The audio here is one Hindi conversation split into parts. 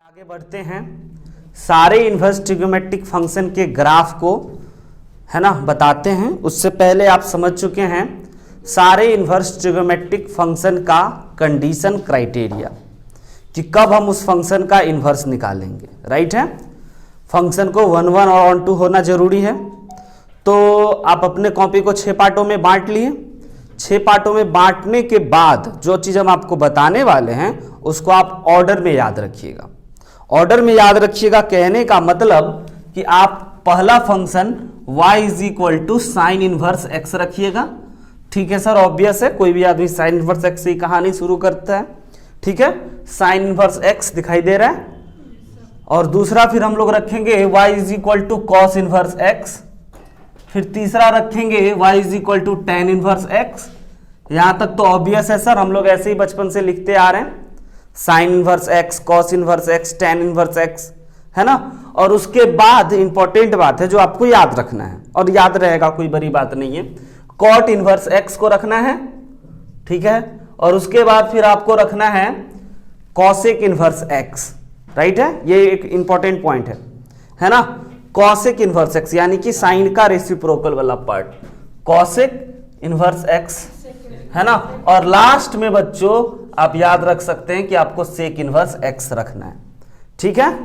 आगे बढ़ते हैं। सारे इन्वर्स ट्रिग्नोमेट्रिक फंक्शन के ग्राफ को है ना बताते हैं। उससे पहले आप समझ चुके हैं सारे इन्वर्स ट्रिग्नोमेट्रिक फंक्शन का कंडीशन क्राइटेरिया कि कब हम उस फंक्शन का इन्वर्स निकालेंगे। राइट है, फंक्शन को 1 1 और 1 2 होना जरूरी है। तो आप अपने कॉपी को 6 पार्टों में बांट लिए। 6 पार्टों में बांटने के बाद जो चीज़ हम आपको बताने वाले हैं उसको आप ऑर्डर में याद रखिएगा। ऑर्डर में याद रखिएगा कहने का मतलब कि आप पहला function y is equal to sine inverse x रखिएगा। ठीक है सर, ऑब्वियस है, कोई भी आदमी साइन इनवर्स x से ही कहानी शुरू करता है। ठीक है, साइन इनवर्स x दिखाई दे रहा है। और दूसरा फिर हम लोग रखेंगे y is equal to cos inverse x। फिर तीसरा रखेंगे y is equal to tan inverse x। यहां तक तो ऑब्वियस है सर, हम लोग ऐसे ही बचपन से लिखते आ रहे हैं, sign inverse x, cos inverse x, ten inverse x, है ना। और उसके बाद इंपॉर्टेंट बात है जो आपको याद रखना है, और याद रहेगा, कोई बड़ी बात नहीं है, कॉट इनवर्स x को रखना है। ठीक है, और उसके बाद फिर आपको रखना है कॉसेक इनवर्स x। राइट है, ये एक इंपॉर्टेंट पॉइंट है ना। कॉसेक इनवर्स x यानी कि साइन का रेसिप्रोकल वाला पार्ट, कॉसेक इनवर्स x, है ना। और लास्ट में बच्चों आप याद रख सकते हैं कि आपको सेक इनवर्स x रखना है। ठीक है,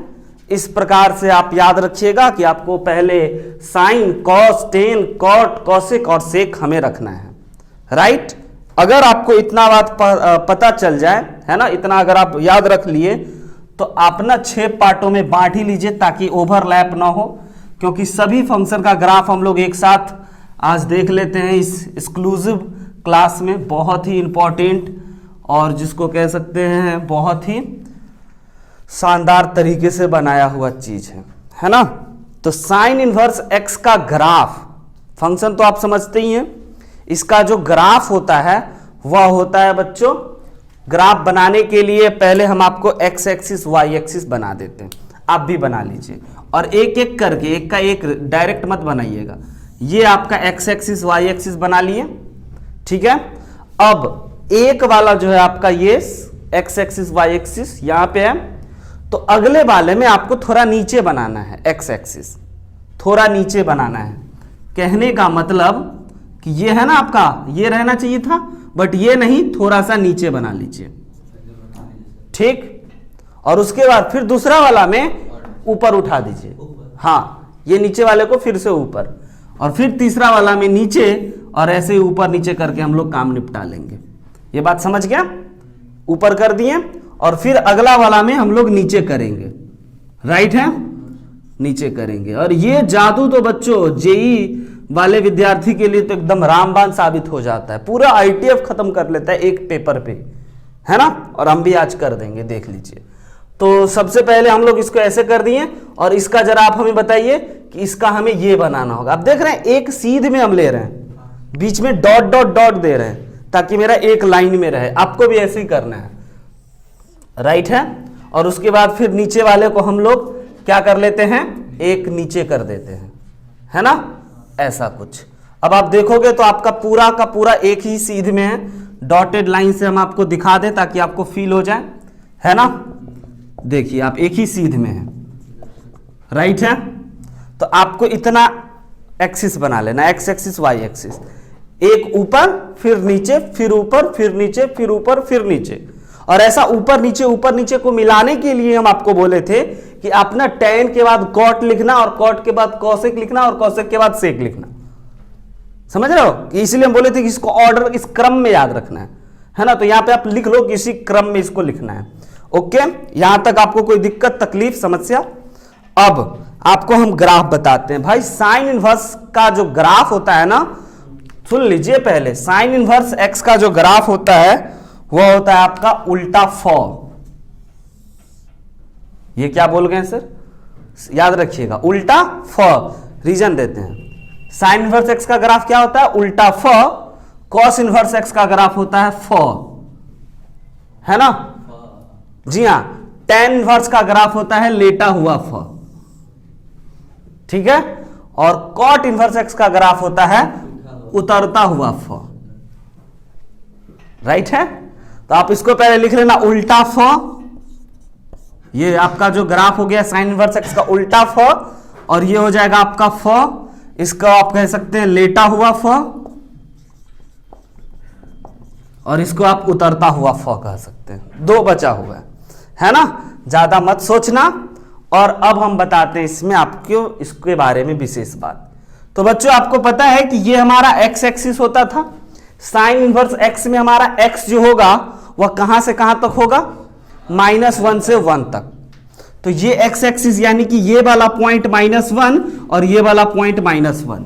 इस प्रकार से आप याद रखिएगा कि आपको पहले sine, cos, tan, cot, cosec और सेक हमें रखना है। राइट, अगर आपको इतना बात पता चल जाए, है ना, इतना अगर आप याद रख लिए तो आप ना 6 पार्टों में बांट ही लीजिए ताकि ओवरलैप ना हो, क्योंकि सभी फंक्शन का ग्राफ हम लोग एक साथ आज देख लेते हैं इस एक्सक्लूसिव क्लास में। बहुत ही इंपॉर्टेंट और जिसको कह सकते हैं बहुत ही शानदार तरीके से बनाया हुआ चीज है ना। तो साइन इनवर्स x का ग्राफ, फंक्शन तो आप समझते ही हैं, इसका जो ग्राफ होता है वह होता है बच्चों, ग्राफ बनाने के लिए पहले हम आपको x एक्सिस y एक्सिस बना देते हैं, आप भी बना लीजिए, और एक एक करके, एक का एक डायरेक्ट मत बनाइएगा। ये आपका x एक्सिस y एक्सिस बना लिए। ठीक है, अब एक वाला जो है आपका ये x एक्सिस y एक्सिस यहां पे है, तो अगले वाले में आपको थोड़ा नीचे बनाना है, x एक्सिस थोड़ा नीचे बनाना है। कहने का मतलब कि ये है ना आपका, ये रहना चाहिए था, बट ये नहीं, थोड़ा सा नीचे बना लीजिए। ठीक, और उसके बाद फिर दूसरा वाला में ऊपर उठा दीजिए। हाँ, ये नीचे वाले को फिर से ऊपर, और फिर तीसरा वाला में नीचे, और ऐसे ही ऊपर नीचे करके हम लोग काम निपटा लेंगे। ये बात समझ गया? ऊपर कर दिए और फिर अगला वाला में हम लोग नीचे करेंगे। राइट है, नीचे करेंगे। और ये जादू तो बच्चों जेई वाले विद्यार्थी के लिए तो एकदम रामबाण साबित हो जाता है, पूरा आईटीएफ खत्म कर लेता है एक पेपर पे, है ना। और हम भी आज कर देंगे, देख लीजिए। तो सबसे पहले हम लोग इसको ऐसे कर दिए, और इसका जरा आप हमें बताइए कि इसका हमें ये बनाना होगा। आप देख रहे हैं एक सीध में हम ले रहे हैं, बीच में डॉट डॉट डॉट दे रहे हैं ताकि मेरा एक लाइन में रहे। आपको भी ऐसे ही करना है। राइट है, और उसके बाद फिर नीचे वाले को हम लोग क्या कर लेते हैं, एक नीचे कर देते हैं, है ना, ऐसा कुछ। अब आप देखोगे तो आपका पूरा का पूरा एक ही सीध में है। डॉटेड लाइन से हम आपको दिखा दें ताकि आपको फील हो जाए, है ना। देखिए आप एक ही सीध में है। राइट है, तो आपको इतना एक्सिस बना लेना, एक्स एक्सिस वाई एक्सिस, एक ऊपर फिर नीचे, फिर ऊपर फिर नीचे, फिर ऊपर फिर नीचे। और ऐसा ऊपर नीचे को मिलाने के लिए हम आपको बोले थे कि अपना टेन के बाद कॉट लिखना, और कॉट के बाद कॉसेक लिखना, और कॉसेक के बाद सेक लिखना। समझ रहे हो? इसलिए हम बोले थे कि इसको ऑर्डर, इस क्रम में याद रखना है ना। तो यहां पे आप लिख लो कि इसी क्रम में इसको लिखना है। ओके, यहां तक आपको कोई दिक्कत, तकलीफ, समस्या? अब आपको हम ग्राफ बताते हैं। भाई साइन इनवर्स का जो ग्राफ होता है ना, सुन लीजिए पहले, साइन इनवर्स x का जो ग्राफ होता है वह होता है आपका उल्टा फॉर्म। ये क्या बोल गए सर? याद रखिएगा, उल्टा फ। रीजन देते हैं, साइन इनवर्स x का ग्राफ क्या होता है? उल्टा फ। कॉस इनवर्स x का ग्राफ होता है फ, है ना। जी हाँ, टेन इनवर्स का ग्राफ होता है लेटा हुआ फ। ठीक है, और कॉट इनवर्स x का ग्राफ होता है उतरता हुआ फ। राइट है, तो आप इसको पहले लिख लेना उल्टा फ, ये आपका जो ग्राफ हो गया साइन इनवर्स एक्स का उल्टा फ, और ये हो जाएगा आपका फ, इसका आप कह सकते हैं लेटा हुआ फ, और इसको आप उतरता हुआ फ कह सकते हैं। दो बचा हुआ है ना, ज्यादा मत सोचना। और अब हम बताते हैं इसमें आपको इसके बारे में विशेष बात। तो बच्चों आपको पता है कि ये हमारा एक्स एक्सिस होता था, साइन इनवर्स एक्स में हमारा एक्स जो होगा वह कहां से कहां तक होगा, -1 से 1 तक। तो ये एक्स एक्सिस यानी कि ये वाला पॉइंट -1 और ये वाला पॉइंट -1,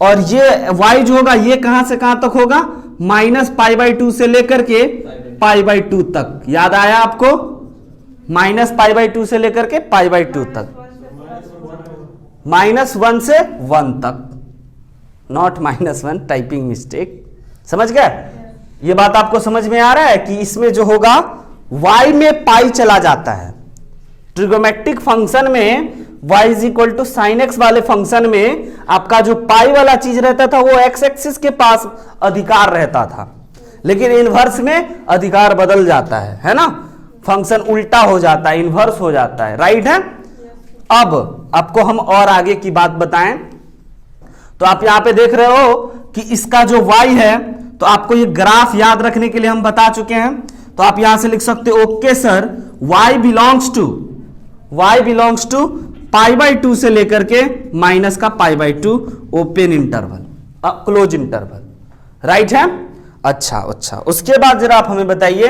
और ये y जो होगा ये कहां से कहां तक होगा, -π/2 से लेकर के π/2 तक। याद आया आपको, -π/2 से लेकर के π/2 तक, -1 से 1 तक, नॉट -1, टाइपिंग मिस्टेक। समझ गए? ये बात आपको समझ में आ रहा है कि इसमें जो होगा y में पाई चला जाता है। ट्रिगोमेट्रिक फंक्शन में y = sin x वाले फंक्शन में आपका जो पाई वाला चीज रहता था वो x एक्सिस के पास अधिकार रहता था, लेकिन इनवर्स में अधिकार बदल जाता है ना, फंक्शन उल्टा हो जाता है, इनवर्स हो जाता है। राइट है? अब आपको हम और आगे की बात बताएं तो आप यहां पे देख रहे हो कि इसका जो y है, तो आपको ये ग्राफ याद रखने के लिए हम बता चुके हैं। तो आप यहां से लिख सकते हो, okay sir, y belongs to π/2 से लेकर के माइनस का π/2 open interval, close interval. Right है? अच्छा, उसके बाद जरा आप हमें बताइए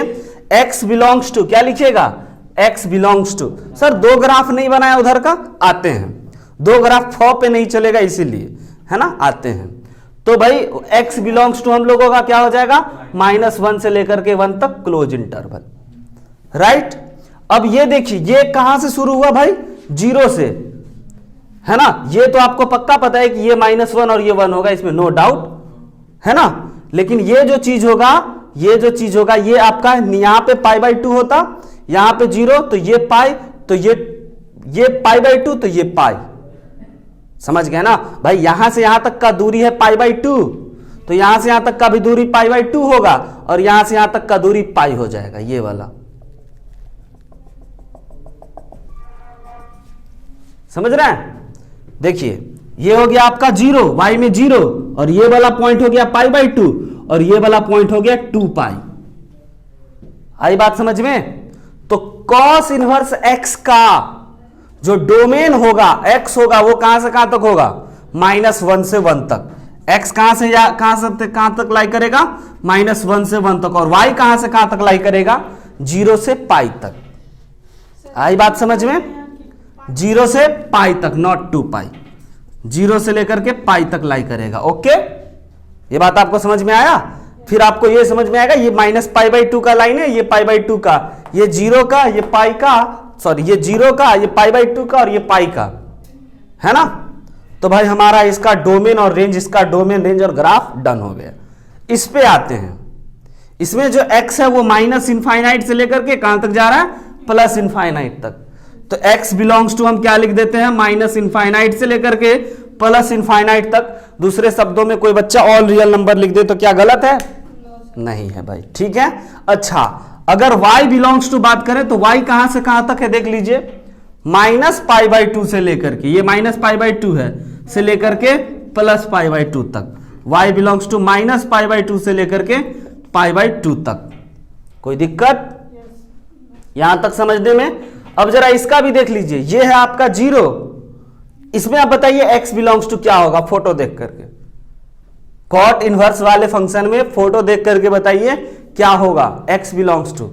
x बिलोंग्स टू, क्या लिखिएगा, x बिलोंग्स टू। सर दो ग्राफ नहीं बनाया उधर का, आते हैं, दो ग्राफ फ पे नहीं चलेगा इसीलिए, है ना, आते हैं। तो भाई x बिलोंग्स टू हम लोगों का क्या हो जाएगा, -1 से लेकर के 1 तक क्लोज इंटरवल। राइट? अब ये देखिए ये कहां से शुरू हुआ भाई, 0 से, है ना। ये तो आपको पक्का पता है कि ये -1 और ये 1 होगा, इसमें नो डाउट, है ना। लेकिन ये जो चीज होगा ये आपका यहां पे π/2 होता, यहां पे 0, तो ये पाई, तो ये π/2, तो ये पाई। समझ गए ना भाई, यहां से यहां तक का दूरी है π/2, तो यहां से यहां तक का भी दूरी π/2 होगा, और यहां से यहां तक का दूरी पाई हो जाएगा, ये वाला। समझ रहे हैं? देखिए ये हो गया आपका 0, y में 0, और ये वाला पॉइंट हो गया π/2, और ये वाला पॉइंट हो गया 2π। आई बात समझ में? तो cos इनवर्स x का जो डोमेन होगा, x होगा, वो कहां से कहां तक होगा, -1 से 1 तक। x कहां से कहां तक लाई करेगा, -1 से 1 तक, और y कहां से कहां तक लाई करेगा, 0 से π तक। आई बात समझ में? 0 से π तक, नॉट 2π, 0 से लेकर के π तक लाई करेगा। ओके, ये बात आपको समझ में आया? फिर आपको ये समझ में आएगा, ये -π/2 का लाइन है, ये π/2 का, ये 0 का, ये पाई का, सॉरी ये 0 का, ये π/2 का, और ये पाई का, है ना। तो भाई हमारा इसका डोमेन और रेंज, इसका डोमेन, रेंज और ग्राफ डन हो गया। इस पे आते हैं, इसमें जो x है वो -∞ से लेकर के कहां तक जा रहा है, +∞ तक। तो x बिलोंग्स टू हम क्या लिख देते हैं, -∞ से लेकर के +∞ तक। दूसरे शब्दों में कोई बच्चा ऑल रियल नंबर लिख दे तो क्या गलत है? नहीं है भाई, ठीक है। अच्छा, अगर y बिलोंग्स टू बात करें तो y कहां से कहां तक है, देख लीजिए, -π/2 से लेकर के, ये -π/2 है, से लेकर के +π/2 तक। y बिलोंग्स टू -π/2 से लेकर के π/2 तक। कोई दिक्कत यहां तक समझने में? अब जरा इसका भी देख लीजिए, ये है आपका 0, इसमें आप बताइए x बिलोंग्स टू क्या होगा, फोटो देख करके, कॉट इनवर्स वाले फंक्शन में फोटो देख करके बताइए क्या होगा, x बिलोंग्स टू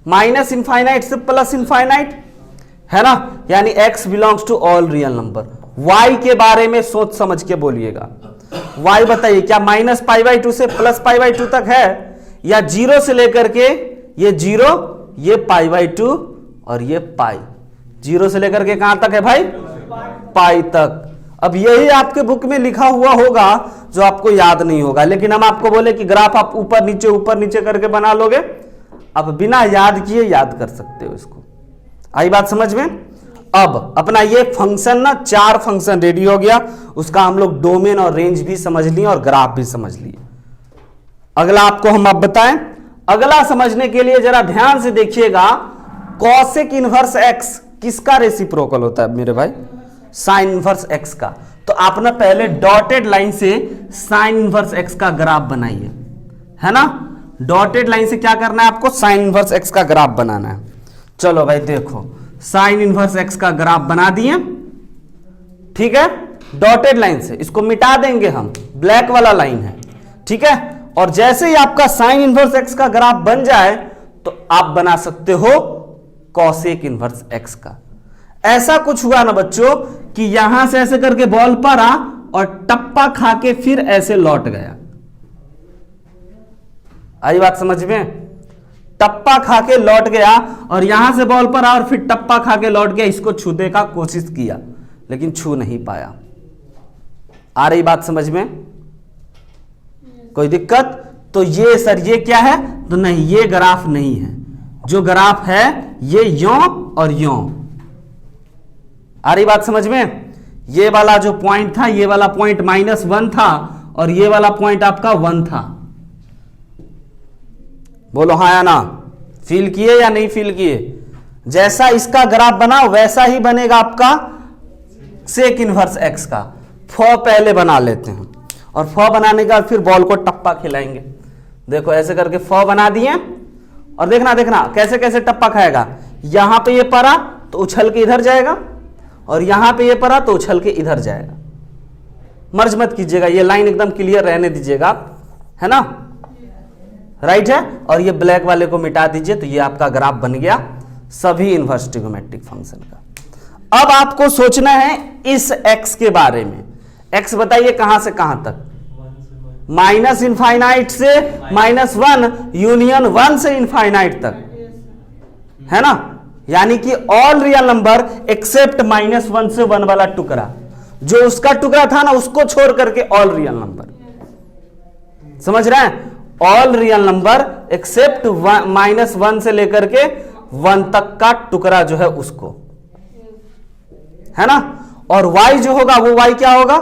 -∞ से +∞, है ना, यानी x belongs to all real number. y के बारे में सोच समझ के बोलिएगा, y बताइए क्या -π/2 से +π/2 तक है, या 0 से लेकर के ये 0, ये π/2 और ये पाई, 0 से लेकर के कहां तक है भाई, पाई तक। अब यही आपके बुक में लिखा हुआ होगा जो आपको याद नहीं होगा, लेकिन हम आपको बोले कि ग्राफ आप ऊपर नीचे करके बना लोगे, अब बिना याद किए याद कर सकते हो इसको। आई बात समझ में? अब अपना ये फंक्शन ना, 4 फंक्शन रेडी हो गया, उसका हम लोग डोमेन और रेंज भी समझ लिए और ग्राफ भी समझ लिए। अगला आपको हम अब बताएं, अगला समझने के लिए जरा ध्यान से देखिएगा, कॉसेक इनवर्स एक्स किसका रेसिप्रोकल होता है मेरे भाई? साइन इनवर्स एक्स का। तो आप ना पहले डॉटेड लाइन से साइन इनवर्स एक्स का ग्राफ बनाइए, है ना। डॉटेड लाइन से क्या करना है आपको? साइन इनवर्स एक्स का ग्राफ बनाना है। चलो भाई देखो, साइन इनवर्स एक्स का ग्राफ बना दिए, ठीक है, डॉटेड लाइन से। इसको मिटा देंगे हम, ब्लैक वाला लाइन है, ठीक है। और जैसे ही आपका साइन इनवर्स एक्स का ग्राफ बन जाए तो आप बना सकते हो कॉसेक इनवर्स एक्स का। ऐसा कुछ हुआ ना बच्चों कि यहां से ऐसे करके बॉल पड़ा और टप्पा खा के फिर ऐसे लौट गया। आई बात समझ में? टप्पा खा के लौट गया और यहां से बॉल पड़ा और फिर टप्पा खा के लौट गया। इसको छूने का कोशिश किया लेकिन छू नहीं पाया। आ रही बात समझ में? कोई दिक्कत? तो ये सर ये क्या है? तो नहीं, ये ग्राफ नहीं है। जो ग्राफ है ये यों और यों। आ रही बात समझ में? ये वाला जो पॉइंट था, ये वाला पॉइंट -1 था और ये वाला पॉइंट आपका 1 था। बोलो हाँ या ना? फील किए या नहीं फील किए? जैसा इसका ग्राफ बना वैसा ही बनेगा आपका सेक इनवर्स एक्स का। फ पहले बना लेते हैं और फ बनाने के बाद फिर बॉल को टप्पा खिलाएंगे। देखो ऐसे करके फ बना दिए और देखना देखना कैसे कैसे टप्पा खाएगा। यहां पे ये पड़ा तो उछल के इधर जाएगा और यहां पे ये पड़ा तो उछल के इधर जाएगा। मर्ज मत कीजिएगा, ये लाइन एकदम क्लियर रहने दीजिएगा, है ना, राइट है। और ये ब्लैक वाले को मिटा दीजिए तो ये आपका ग्राफ बन गया सभी इनवर्स ट्रिगोमेट्रिक फंक्शन का। अब आपको सोचना है इस x के बारे में। x बताइए कहां से कहां तक? माइनस इनफाइनाइट से -1 यूनियन 1 से इनफाइनाइट तक, है ना। यानी कि ऑल रियल नंबर एक्सेप्ट -1 से 1 वाला टुकड़ा, जो उसका टुकड़ा था ना उसको छोड़ करके ऑल रियल नंबर। समझ रहे हैं? ऑल रियल नंबर एक्सेप्ट -1 से लेकर के 1 तक का टुकड़ा जो है उसको, है ना। और y जो होगा वो y क्या होगा?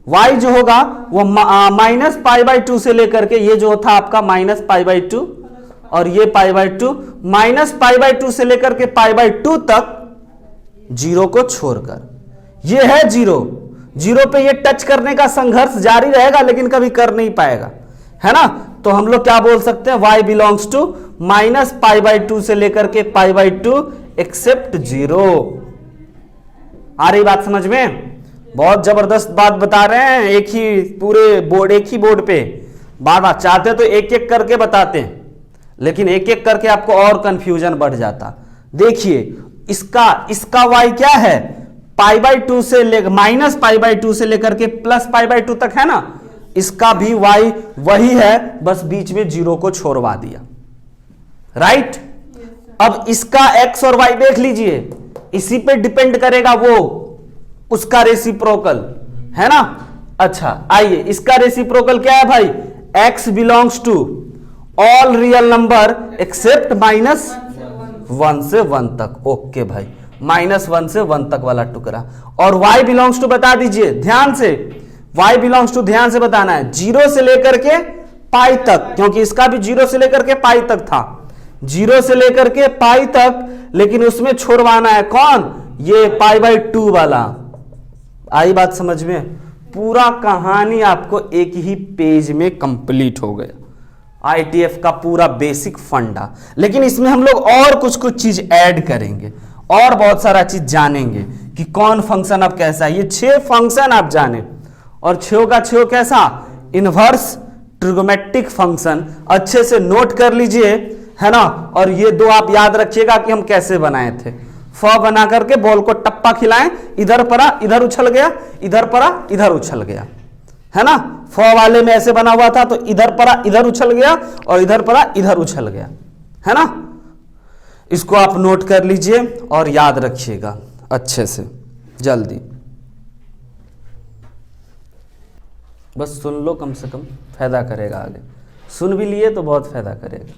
y जो होगा वो -π/2 से लेकर के, ये जो था आपका -π/2 और ये π/2, -π/2 से लेकर के π/2 तक, 0 को छोड़कर। ये है 0 पे ये टच करने का संघर्ष जारी रहेगा लेकिन कभी कर नहीं पाएगा, है ना। तो हम लोग क्या बोल सकते हैं? y बिलोंग्स टू -π/2 से लेकर के π/2 एक्सेप्ट 0। आ रही बात समझ में? बहुत जबरदस्त बात बता रहे हैं। एक ही पूरे बोर्ड, एक ही बोर्ड पे बार बार चाहते तो एक एक करके बताते हैं, लेकिन एक एक करके आपको और कंफ्यूजन बढ़ जाता। देखिए इसका y क्या है? π/2 से लेकर -π/2 से लेकर के +π/2 तक, है ना। इसका भी y वही है, बस बीच में 0 को छोड़वा दिया, राइट। अब इसका x और y देख लीजिए, इसी पे डिपेंड करेगा वो उसका रेसिप्रोकल, है ना। अच्छा आइए, इसका रेसिप्रोकल क्या है भाई? x belongs to all real number except -1 से 1 तक। ओके भाई, -1 से 1 तक वाला टुकड़ा। और y बिलोंग्स टू बता दीजिए ध्यान से, y बिलोंग्स टू ध्यान से बताना है 0 से लेकर के पाई तक, क्योंकि इसका भी 0 से लेकर के पाई तक था, 0 से लेकर के पाई तक, लेकिन उसमें छोड़वाना है कौन? ये π/2 वाला। आई बात समझ में? पूरा कहानी आपको एक ही पेज में कंप्लीट हो गया, ITF का पूरा बेसिक फंडा। लेकिन इसमें हम लोग और कुछ कुछ चीज ऐड करेंगे और बहुत सारा चीज जानेंगे कि कौन फंक्शन अब कैसा है। ये 6 फंक्शन आप जाने, और 6 का 6 कैसा? Inverse trigonometric function. अच्छे से नोट कर लीजिए, है ना। और ये 2 आप याद रखिएगा कि हम कैसे बनाए थे। फ बना करके बॉल को टप्पा खिलाएं, इधर पड़ा इधर उछल गया, इधर पड़ा इधर उछल गया, है ना। फ वाले में ऐसे बना हुआ था तो इधर पड़ा इधर उछल गया और इधर पड़ा इधर उछल गया, है ना। इसको आप नोट कर लीजिए और याद रखिएगा अच्छे से, जल्दी बस सुन लो, कम से कम फायदा करेगा। आगे सुन भी लिए तो बहुत फायदा करेगा।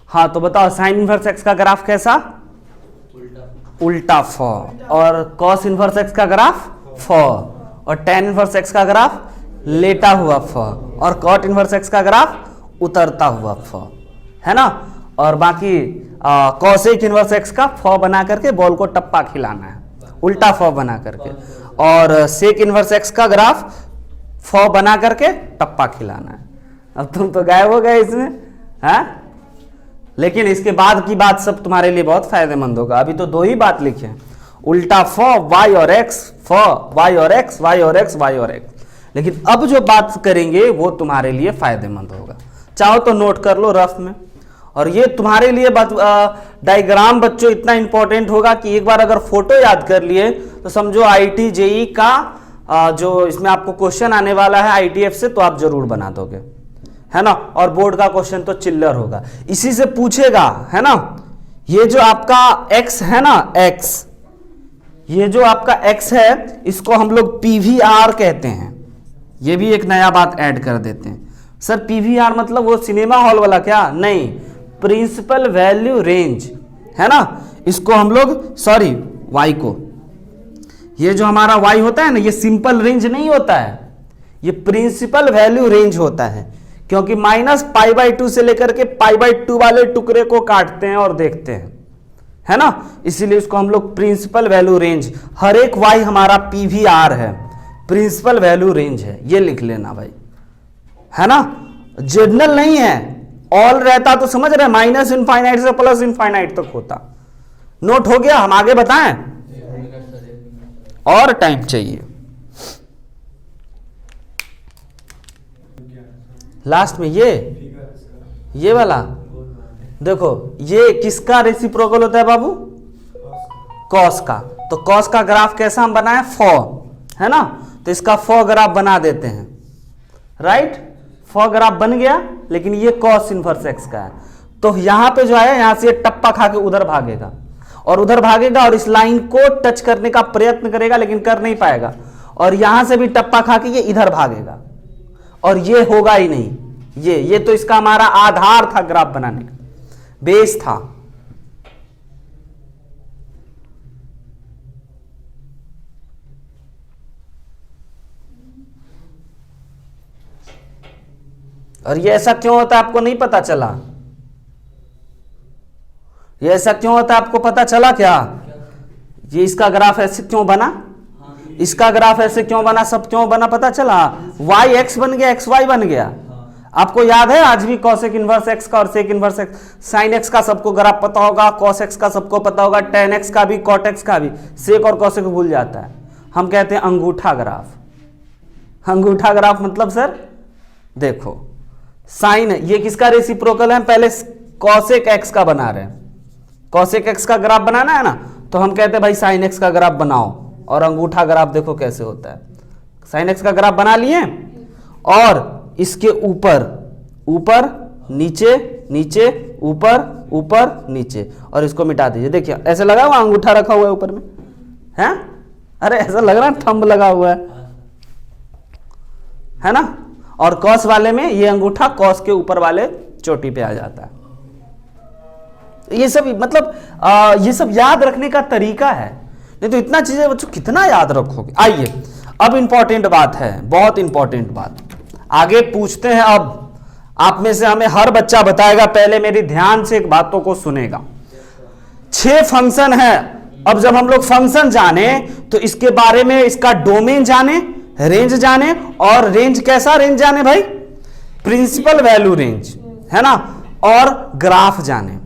हाँ तो बताओ, साइन इनवर्स एक्स का ग्राफ कैसा? उल्टा फ। और कॉस इनवर्स एक्स का ग्राफ फ। और टेन इनवर्स एक्स का ग्राफ लेटा हुआ फ। और कॉट इनवर्स एक्स का ग्राफ उतरता हुआ फ, है ना। और बाकी कॉसेक इनवर्स एक्स का फ बना करके बॉल को टप्पा खिलाना है, उल्टा फ बना करके, और सेक इनवर्स एक्स का ग्राफ फ बना करके टप्पा खिलाना है। अब तुम तो गायब हो गए इसमें, हाँ? लेकिन इसके बाद की बात सब तुम्हारे लिए बहुत फायदेमंद होगा। अभी तो 2 ही बात लिखे हैं, उल्टा फ वाई और एक्स, फ वाई और एक्स, वाई और एक्स, वाई और एक्स। लेकिन अब जो बात करेंगे वो तुम्हारे लिए फायदेमंद होगा, चाहो तो नोट कर लो रफ में। और ये तुम्हारे लिए डायग्राम बच्चों इतना इंपॉर्टेंट होगा कि एक बार अगर फोटो याद कर लिए तो समझो IIT JEE का जो इसमें आपको क्वेश्चन आने वाला है ITF से, तो आप जरूर बना दोगे, है ना। और बोर्ड का क्वेश्चन तो चिल्लर होगा, इसी से पूछेगा, है ना। ये जो आपका x है ना, x, ये जो आपका x है इसको हम लोग PVR कहते हैं। ये भी एक नया बात ऐड कर देते हैं। सर PVR मतलब वो सिनेमा हॉल वाला क्या? नहीं, प्रिंसिपल वैल्यू रेंज, है ना। इसको हम लोग सॉरी y को, ये जो हमारा y होता है ना, ये सिंपल रेंज नहीं होता है, ये प्रिंसिपल वैल्यू रेंज होता है, क्योंकि -π/2 से लेकर के π/2 वाले टुकड़े को काटते हैं और देखते हैं, है ना। इसीलिए इसको हम लोग प्रिंसिपल वैल्यू रेंज, हर एक y हमारा PVR है, प्रिंसिपल वैल्यू रेंज है, ये लिख लेना भाई, है ना। जनरल नहीं है, ऑल रहता तो समझ रहे, -∞ से +∞ तक होता। नोट हो गया? हम आगे बताएं और टाइम चाहिए। लास्ट में ये वाला देखो, ये किसका रेसिप्रोकल होता है बाबू? कॉस का। तो कॉस का ग्राफ कैसा हम बनाए? फ, है ना। तो इसका फ ग्राफ बना देते हैं, राइट। फ ग्राफ बन गया, लेकिन ये कॉस इनवर्स एक्स का है। तो यहां पे जो है, यहां से टप्पा खा के उधर भागेगा और उधर भागेगा और इस लाइन को टच करने का प्रयत्न करेगा, लेकिन कर नहीं पाएगा। और यहां से भी टप्पा खा के ये इधर भागेगा और ये होगा ही नहीं। ये तो इसका हमारा आधार था ग्राफ बनाने का, बेस था। और ये ऐसा क्यों होता है आपको नहीं पता चला? ये ऐसा क्यों होता है आपको पता चला क्या? ये इसका ग्राफ ऐसे क्यों बना, इसका ग्राफ ऐसे क्यों बना, सब क्यों बना पता चला? वाई एक्स बन गया, एक्स वाई बन गया। आपको याद है आज भी कॉसेक इनवर्स एक्स का और sec inverse x, sine x का सबको ग्राफ पता होगा, कॉस एक्स का सबको पता होगा, टेन एक्स का भी, कॉट एक्स का भी। सेक और कॉसेक भूल जाता है। हम कहते हैं अंगूठा ग्राफ। अंगूठा ग्राफ मतलब सर देखो, साइन, ये किसका रेसिप्रोकल है? पहले कॉसेक एक्स का बना रहे हैं, कॉसेक एक्स का ग्राफ बनाना है ना, तो हम कहते हैं भाई साइन एक्स का ग्राफ बनाओ। और अंगूठा ग्राफ देखो कैसे होता है। साइन एक्स का ग्राफ बना लिए और इसके ऊपर ऊपर नीचे नीचे ऊपर ऊपर नीचे, और इसको मिटा दीजिए। देखिए ऐसे लगा हुआ अंगूठा रखा हुआ है ऊपर में, है? अरे ऐसा लग रहा है थंब लगा हुआ है ना। और कॉस वाले में ये अंगूठा कॉस के ऊपर वाले चोटी पे आ जाता है। ये सब मतलब ये सब याद रखने का तरीका है, नहीं तो इतना चीजें बच्चों कितना याद रखोगे। आइए अब इंपॉर्टेंट बात है, बहुत इंपॉर्टेंट बात आगे पूछते हैं। अब आप में से हमें हर बच्चा बताएगा, पहले मेरी ध्यान से एक बातों को सुनेगा। 6 फंक्शन है। अब जब हम लोग फंक्शन जाने तो इसके बारे में, इसका डोमेन जाने, रेंज जाने, और रेंज कैसा रेंज जाने भाई? प्रिंसिपल वैल्यू रेंज, है ना। और ग्राफ जाने,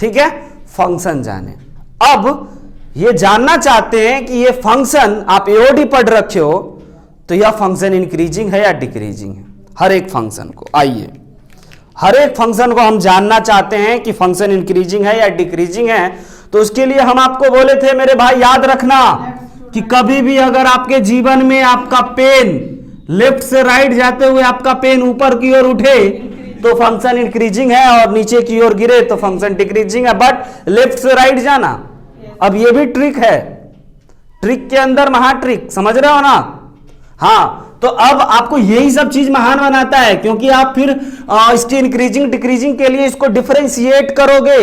ठीक है, फंक्शन जाने। अब ये जानना चाहते हैं कि ये फंक्शन आप एओडी पढ़ रखे हो, तो यह फंक्शन इंक्रीजिंग है या डिक्रीजिंग है? हर एक फंक्शन को, आइए हर एक फंक्शन को हम जानना चाहते हैं कि फंक्शन इंक्रीजिंग है या डिक्रीजिंग है। तो उसके लिए हम आपको बोले थे मेरे भाई, याद रखना कि कभी भी अगर आपके जीवन में आपका पेन लेफ्ट से राइट जाते हुए आपका पेन ऊपर की ओर उठे तो फंक्शन इंक्रीजिंग है, और नीचे की ओर गिरे तो फंक्शन डिक्रीजिंग है। बट लेफ्ट से राइट जाना, अब ये भी ट्रिक है, ट्रिक के अंदर महा ट्रिक, समझ रहे हो ना। हाँ, तो अब आपको यही सब चीज महान बनाता है, क्योंकि आप फिर इसकी इंक्रीजिंग डिक्रीजिंग के लिए इसको डिफरेंशिएट करोगे।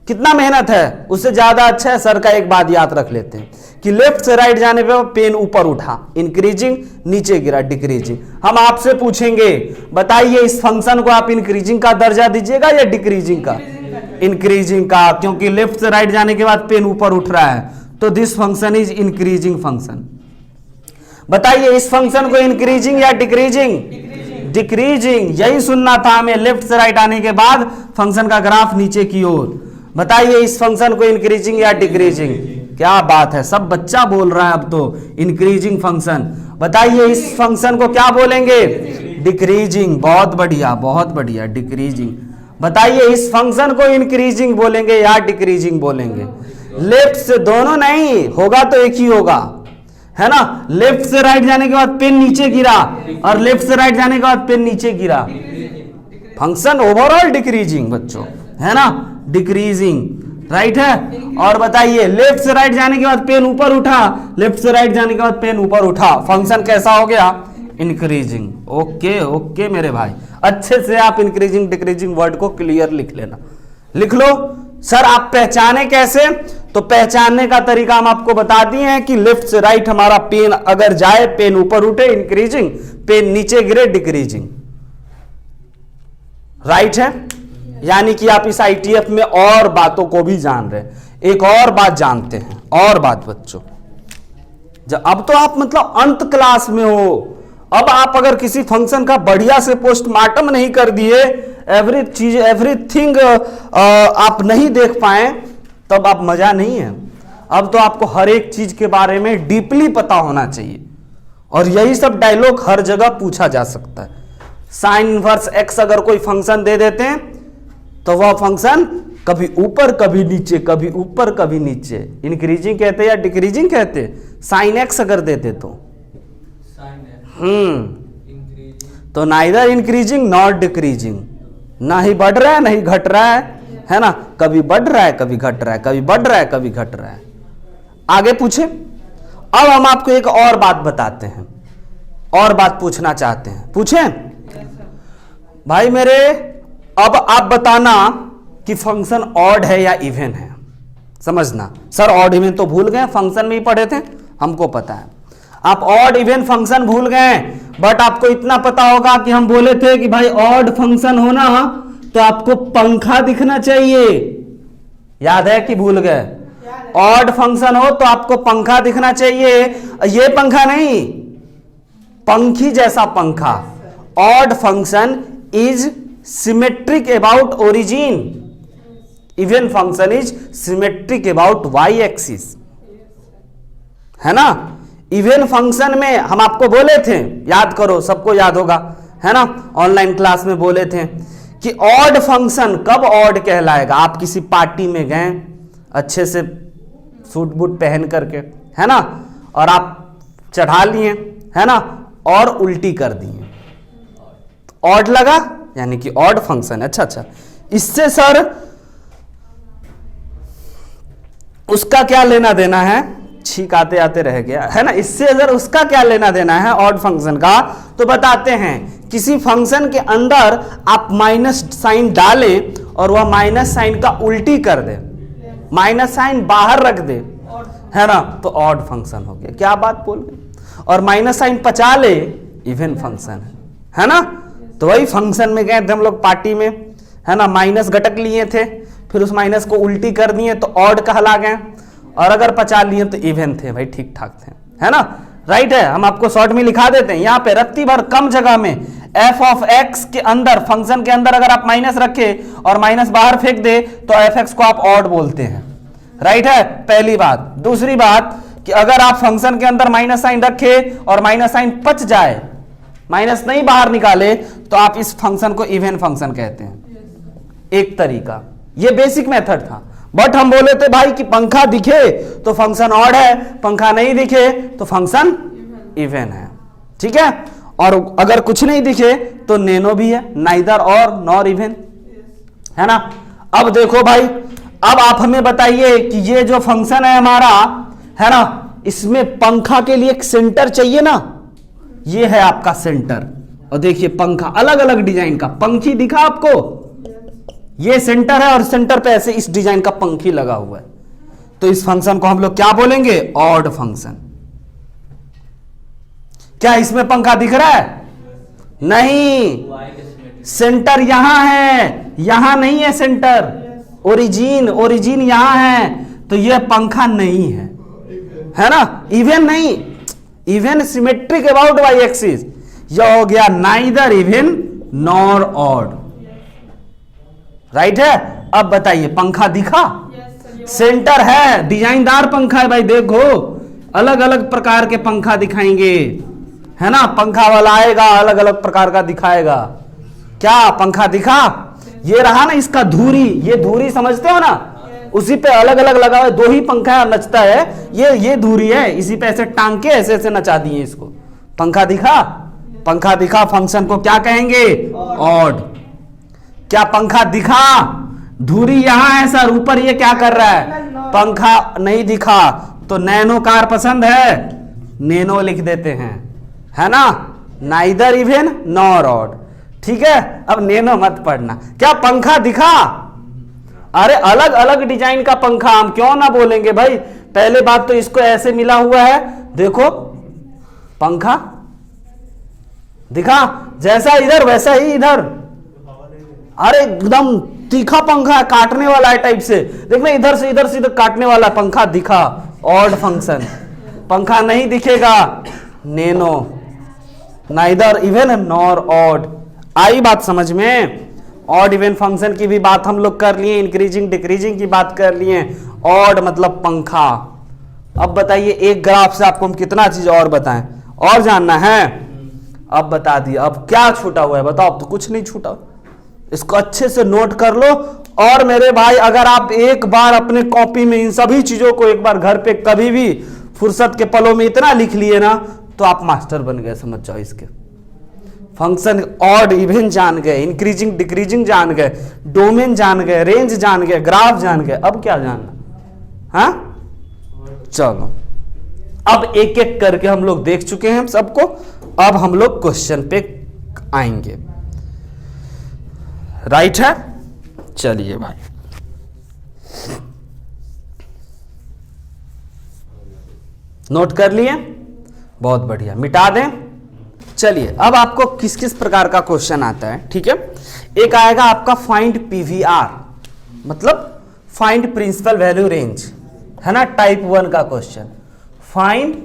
कितना मेहनत है, उससे ज्यादा अच्छा है सर का एक बात याद रख लेते हैं कि लेफ्ट से राइट जाने पे पेन ऊपर उठा, इंक्रीजिंग, नीचे गिरा, डिक्रीजिंग। हम आपसे पूछेंगे, बताइए इस फंक्शन को आप इंक्रीजिंग का दर्जा दीजिएगा या डिक्रीजिंग का? इंक्रीजिंग का, क्योंकि लेफ्ट से राइट जाने के बाद पेन ऊपर उठ रहा है, तो this function is increasing function. बताइए इस फंक्शन को इंक्रीजिंग या डिक्रीजिंग? डिक्रीजिंग। यही सुनना था हमें, लेफ्ट से राइट आने के बाद फंक्शन का ग्राफ नीचे की ओर। बताइए इस फंक्शन को इंक्रीजिंग या डिक्रीजिंग? क्या बात है, सब बच्चा बोल रहा है अब तो, इंक्रीजिंग फंक्शन। बताइए इस फंक्शन को क्या बोलेंगे? डिक्रीजिंग। बहुत बढ़िया, बहुत बढ़िया, डिक्रीजिंग। बताइए इस फंक्शन को इंक्रीजिंग बोलेंगे या डिक्रीजिंग बोलेंगे? लेफ्ट से, दोनों नहीं होगा तो एक ही होगा, है ना। लेफ्ट से राइट जाने के बाद पेन नीचे गिरा और लेफ्ट से राइट जाने के बाद पेन नीचे गिरा, फंक्शन ओवरऑल डिक्रीजिंग बच्चों, है ना, डिक्रीजिंग, राइट है। और बताइए लेफ्ट से राइट जाने के बाद पेन ऊपर उठा, लेफ्ट से राइट जाने के बाद पेन ऊपर उठा, फंक्शन कैसा हो गया? इंक्रीजिंग। ओके ओके मेरे भाई, अच्छे से आप इंक्रीजिंग डिक्रीजिंग वर्ड को क्लियर लिख लेना। लिख लो। सर आप पहचाने कैसे? तो पहचानने का तरीका हम आपको बता दिए हैं कि लेफ्ट से राइट हमारा पेन अगर जाए, पेन ऊपर उठे इंक्रीजिंग, पेन नीचे गिरे डिक्रीजिंग, राइट है। यानी कि आप इस आईटीएफ में और बातों को भी जान रहे हैं। एक और बात जानते हैं, और बात बच्चों, जब अब तो आप मतलब अंत क्लास में हो, अब आप अगर किसी फंक्शन का बढ़िया से पोस्टमार्टम नहीं कर दिए, एवरीथिंग आप नहीं देख पाए, तब आप मजा नहीं है। अब तो आपको हर एक चीज के बारे में डीपली पता होना चाहिए, और यही सब डायलॉग हर जगह पूछा जा सकता है। साइन इनवर्स एक्स अगर कोई फंक्शन दे देते हैं तो वह फंक्शन कभी ऊपर कभी नीचे, कभी ऊपर कभी नीचे, इंक्रीजिंग कहते या डिक्रीजिंग कहते? साइन एक्स अगर देते तो तो नाइदर इंक्रीजिंग नॉट डिक्रीजिंग, ना ही बढ़ रहा है ना ही घट रहा है ना, कभी बढ़ रहा है कभी घट रहा है, कभी बढ़ रहा है कभी घट रहा है। आगे पूछे। अब हम आपको एक और बात बताते हैं, और बात पूछना चाहते हैं, पूछें भाई मेरे। अब आप बताना कि फंक्शन ऑड है या इवन है, समझना। सर ऑड इवन तो भूल गए, फंक्शन में ही पढ़े थे, हमको पता है। आप ऑड इवन फंक्शन भूल गए, बट आपको इतना पता होगा कि हम बोले थे कि भाई ऑड फंक्शन होना तो आपको पंखा दिखना चाहिए, याद है कि भूल गए? ऑड फंक्शन हो तो आपको पंखा दिखना चाहिए, ये पंखा नहीं, पंखी जैसा पंखा। Odd function is symmetric about origin, even function is symmetric about y axis, है ना। इवन फंक्शन में हम आपको बोले थे, याद करो, सबको याद होगा, है ना, ऑनलाइन क्लास में बोले थे कि ऑड फंक्शन कब ऑड कहलाएगा? आप किसी पार्टी में गए अच्छे से सूट बूट पहन करके, है ना, और आप चढ़ा लिए, है ना, और उल्टी कर दिए, ऑड लगा, यानी कि ऑड फंक्शन। अच्छा, इससे सर उसका क्या लेना देना है? छींक आते आते रह गया, है ना। इससे अगर उसका क्या लेना देना है ऑड फंक्शन का, तो बताते हैं। किसी फंक्शन के अंदर आप माइनस साइन डालें और वह माइनस साइन का उल्टी कर दे, माइनस साइन बाहर रख दे, है ना, तो ऑड फंक्शन हो गया। क्या बात बोल गए? और माइनस साइन पचा ले, इवन फंक्शन है ना। तो वही फंक्शन में गए थे हम लोग पार्टी में, है ना, माइनस घटक लिए थे, फिर उस माइनस को उल्टी कर दिए तो ऑड कहला गए, और अगर पचा लिए तो इवन थे भाई, ठीक ठाक थे, है ना, राइट है। हम आपको शॉर्ट में लिखा देते हैं यहाँ पे, रत्ती भर कम जगह में एफ ऑफ एक्स के अंदर, फंक्शन के अंदर अगर आप माइनस रखे और माइनस बाहर फेंक दे तो एफ एक्स को आप ऑड बोलते हैं, राइट है, पहली बात। दूसरी बात कि अगर आप फंक्शन के अंदर माइनस साइन रखे और माइनस साइन पच जाए, माइनस नहीं बाहर निकाले, तो आप इस फंक्शन को इवन फंक्शन कहते हैं। एक तरीका, ये बेसिक मेथड था। बट हम बोले थे भाई कि पंखा दिखे तो फंक्शन ऑड है, पंखा नहीं दिखे तो फंक्शन इवन है, ठीक है। और अगर कुछ नहीं दिखे तो नेनो भी है, नाइदर और नॉर इवन, है ना। अब देखो भाई, अब आप हमें बताइए कि ये जो फंक्शन है हमारा, है ना, इसमें पंखा के लिए एक सेंटर चाहिए ना, ये है आपका सेंटर। और देखिए पंखा अलग अलग डिजाइन का, पंखी दिखा आपको, ये सेंटर है और सेंटर पे ऐसे इस डिजाइन का पंखी लगा हुआ है, तो इस फंक्शन को हम लोग क्या बोलेंगे? Odd function. क्या इसमें पंखा दिख रहा है? नहीं, सेंटर यहां है, यहां नहीं है सेंटर, ओरिजिन, ओरिजिन यहां है तो यह पंखा नहीं है ना, इवन नहीं, even symmetric about y axis, यह हो गया neither even nor odd, right है। अब बताइए पंखा दिखा, सेंटर है, डिजाइनदार पंखा है भाई, देखो अलग अलग प्रकार के पंखा दिखाएंगे, है ना, पंखा वाला आएगा अलग अलग प्रकार का दिखाएगा। क्या पंखा दिखा, ये रहा ना इसका धुरी, ये धुरी समझते हो ना, उसी पे अलग अलग लगा हुआ, दो ही पंखा है नचता है, ये धुरी है, इसी पे ऐसे टांग के ऐसे ऐसे नचा दिए इसको। पंखा दिखा, पंखा दिखा फंक्शन को क्या कहेंगे, ऑड। क्या पंखा दिखा, धुरी यहां है सर, ऊपर ये क्या कर रहा है, पंखा नहीं दिखा, तो नैनो कार पसंद है, नैनो लिख देते हैं, है ना, नाइदर इवन नॉर ऑड, ठीक है। अब नैनो मत पढ़ना। क्या पंखा दिखा, अरे अलग अलग डिजाइन का पंखा, हम क्यों ना बोलेंगे भाई। पहले बात तो इसको ऐसे मिला हुआ है, देखो पंखा दिखा, जैसा इधर वैसा ही इधर, अरे एकदम तीखा पंखा है, काटने वाला है टाइप से, देखना इधर से इधर काटने वाला पंखा दिखा, ऑड फंक्शन। पंखा नहीं दिखेगा, नैनो, नाइदर इवन नॉर ऑड। आई बात समझ में। ऑड इवन फंक्शन की भी बात हम लोग कर लिए, इंक्रीजिंग डिक्रीजिंग की बात कर लिए। ऑड मतलब पंखा। अब बताइए एक ग्राफ से आपको हम कितना चीज और बताएं, और जानना है, अब बता दिया। अब क्या छूटा हुआ है बताओ, अब तो कुछ नहीं छूटा, इसको अच्छे से नोट कर लो। और मेरे भाई अगर आप एक बार अपने कॉपी में इन सभी चीजों को एक बार घर पे कभी भी फुर्सत के पलों में इतना लिख लिए ना, तो आप मास्टर बन गए, समझ जाओ। इसके फंक्शन ऑड इवन जान गए, इंक्रीजिंग डिक्रीजिंग जान गए, डोमेन जान गए, रेंज जान गए, ग्राफ जान गए, अब क्या जानना, हाँ चलो। अब एक एक करके हम लोग देख चुके हैं सबको, अब हम लोग क्वेश्चन पे आएंगे, राइट है। चलिए भाई, नोट कर लिए, बहुत बढ़िया, मिटा दें। चलिए अब आपको किस किस प्रकार का क्वेश्चन आता है, ठीक है। एक आएगा आपका फाइंड पीवीआर, मतलब फाइंड प्रिंसिपल वैल्यू रेंज, है ना, टाइप 1 का क्वेश्चन। फाइंड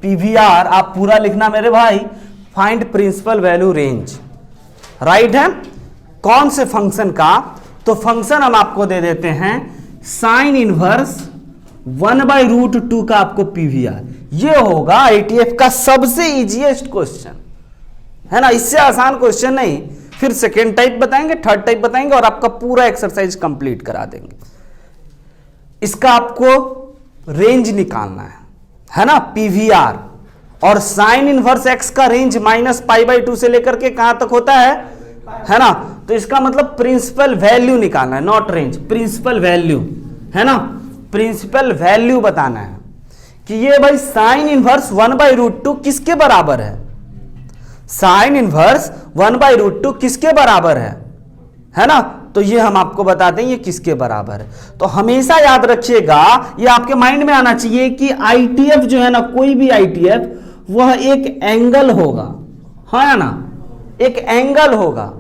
पीवीआर आप पूरा लिखना मेरे भाई, find principal value range, right है। कौन से फंक्शन का, तो फंक्शन हम आपको दे देते हैं साइन इनवर्स 1/√2 का आपको पीवीआर। ये होगा आईटीएफ का सबसे इजीएस्ट क्वेश्चन, है ना, इससे आसान क्वेश्चन नहीं। फिर सेकेंड टाइप बताएंगे, थर्ड टाइप बताएंगे, और आपका पूरा एक्सरसाइज कंप्लीट करा देंगे। इसका आपको रेंज निकालना है ना, पीवीआर। और साइन इनवर्स एक्स का रेंज -π/2 से लेकर के कहां तक होता है ना, तो इसका मतलब प्रिंसिपल वैल्यू निकालना है, नॉट रेंज, प्रिंसिपल वैल्यू, है ना, प्रिंसिपल वैल्यू बताना है कि ये भाई साइन इनवर्स 1/√2 किसके बराबर है। साइन इनवर्स 1/√2 किसके बराबर है ना, तो ये हम आपको बताते हैं ये किसके बराबर है। तो हमेशा याद रखिएगा, ये आपके माइंड में आना चाहिए कि आईटीएफ जो है ना, कोई भी आईटीएफ वह एक एंगल होगा, है ना, एक एंगल होगा,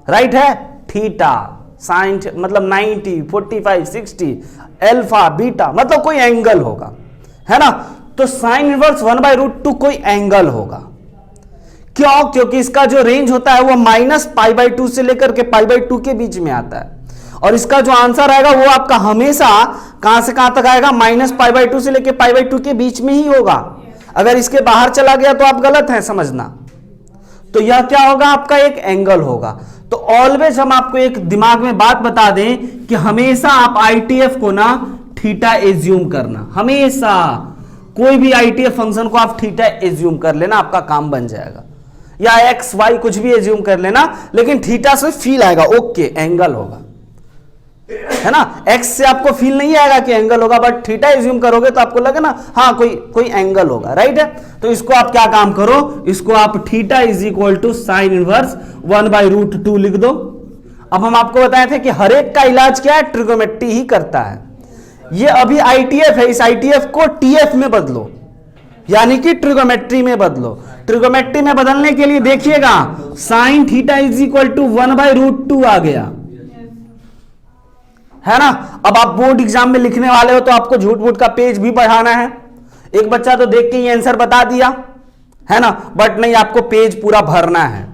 राइट है। थीटा, साइन मतलब 90, 45, 60, अल्फा, बीटा, मतलब कोई एंगल होगा, है ना। तो साइन इनवर्स 1/√2 कोई एंगल होगा। क्यों? क्योंकि इसका जो रेंज होता है वो -π/2 से लेकर के π/2 के बीच में आता है, और इसका जो आंसर आएगा वो आपका हमेशा कहां से कहां तक आएगा, -π/2 से लेकर π/2 के बीच में ही होगा। अगर इसके बाहर चला गया तो आप गलत हैं, समझना। तो यह क्या होगा, आपका एक एंगल होगा। तो ऑलवेज हम आपको एक दिमाग में बात बता दें कि हमेशा आप आईटीएफ को ना थीटा एज्यूम करना, हमेशा कोई भी आईटीएफ फंक्शन को आप थीटा एज्यूम कर लेना, आपका काम बन जाएगा। या एक्स वाई कुछ भी एज्यूम कर लेना, लेकिन थीटा से फील आएगा, ओके एंगल होगा, है ना। एक्स से आपको फील नहीं आएगा कि एंगल होगा, बट थीटा एज्यूम करोगे तो आपको लगे ना हाँ कोई एंगल होगा, राइट है। तो इसको आप क्या काम करो, इसको आप थीटा = साइन इनवर्स 1/√2 लिख दो। अब हम आपको बताए थे कि हर एक का इलाज क्या है, ट्रिगोमेट्री ही करता है। ये अभी आईटीएफ है, इस आईटीएफ को टीएफ में बदलो, यानी कि ट्रिगोमेट्री में बदलो। ट्रिगोमेट्री में बदलने के लिए देखिएगा, साइन थीटा = 1/√2 आ गया, है ना। अब आप बोर्ड एग्जाम में लिखने वाले हो तो आपको झूठ मूठ का पेज भी बढ़ाना है। एक बच्चा तो देख के ही आंसर बता दिया, है ना, बट नहीं, आपको पेज पूरा भरना है।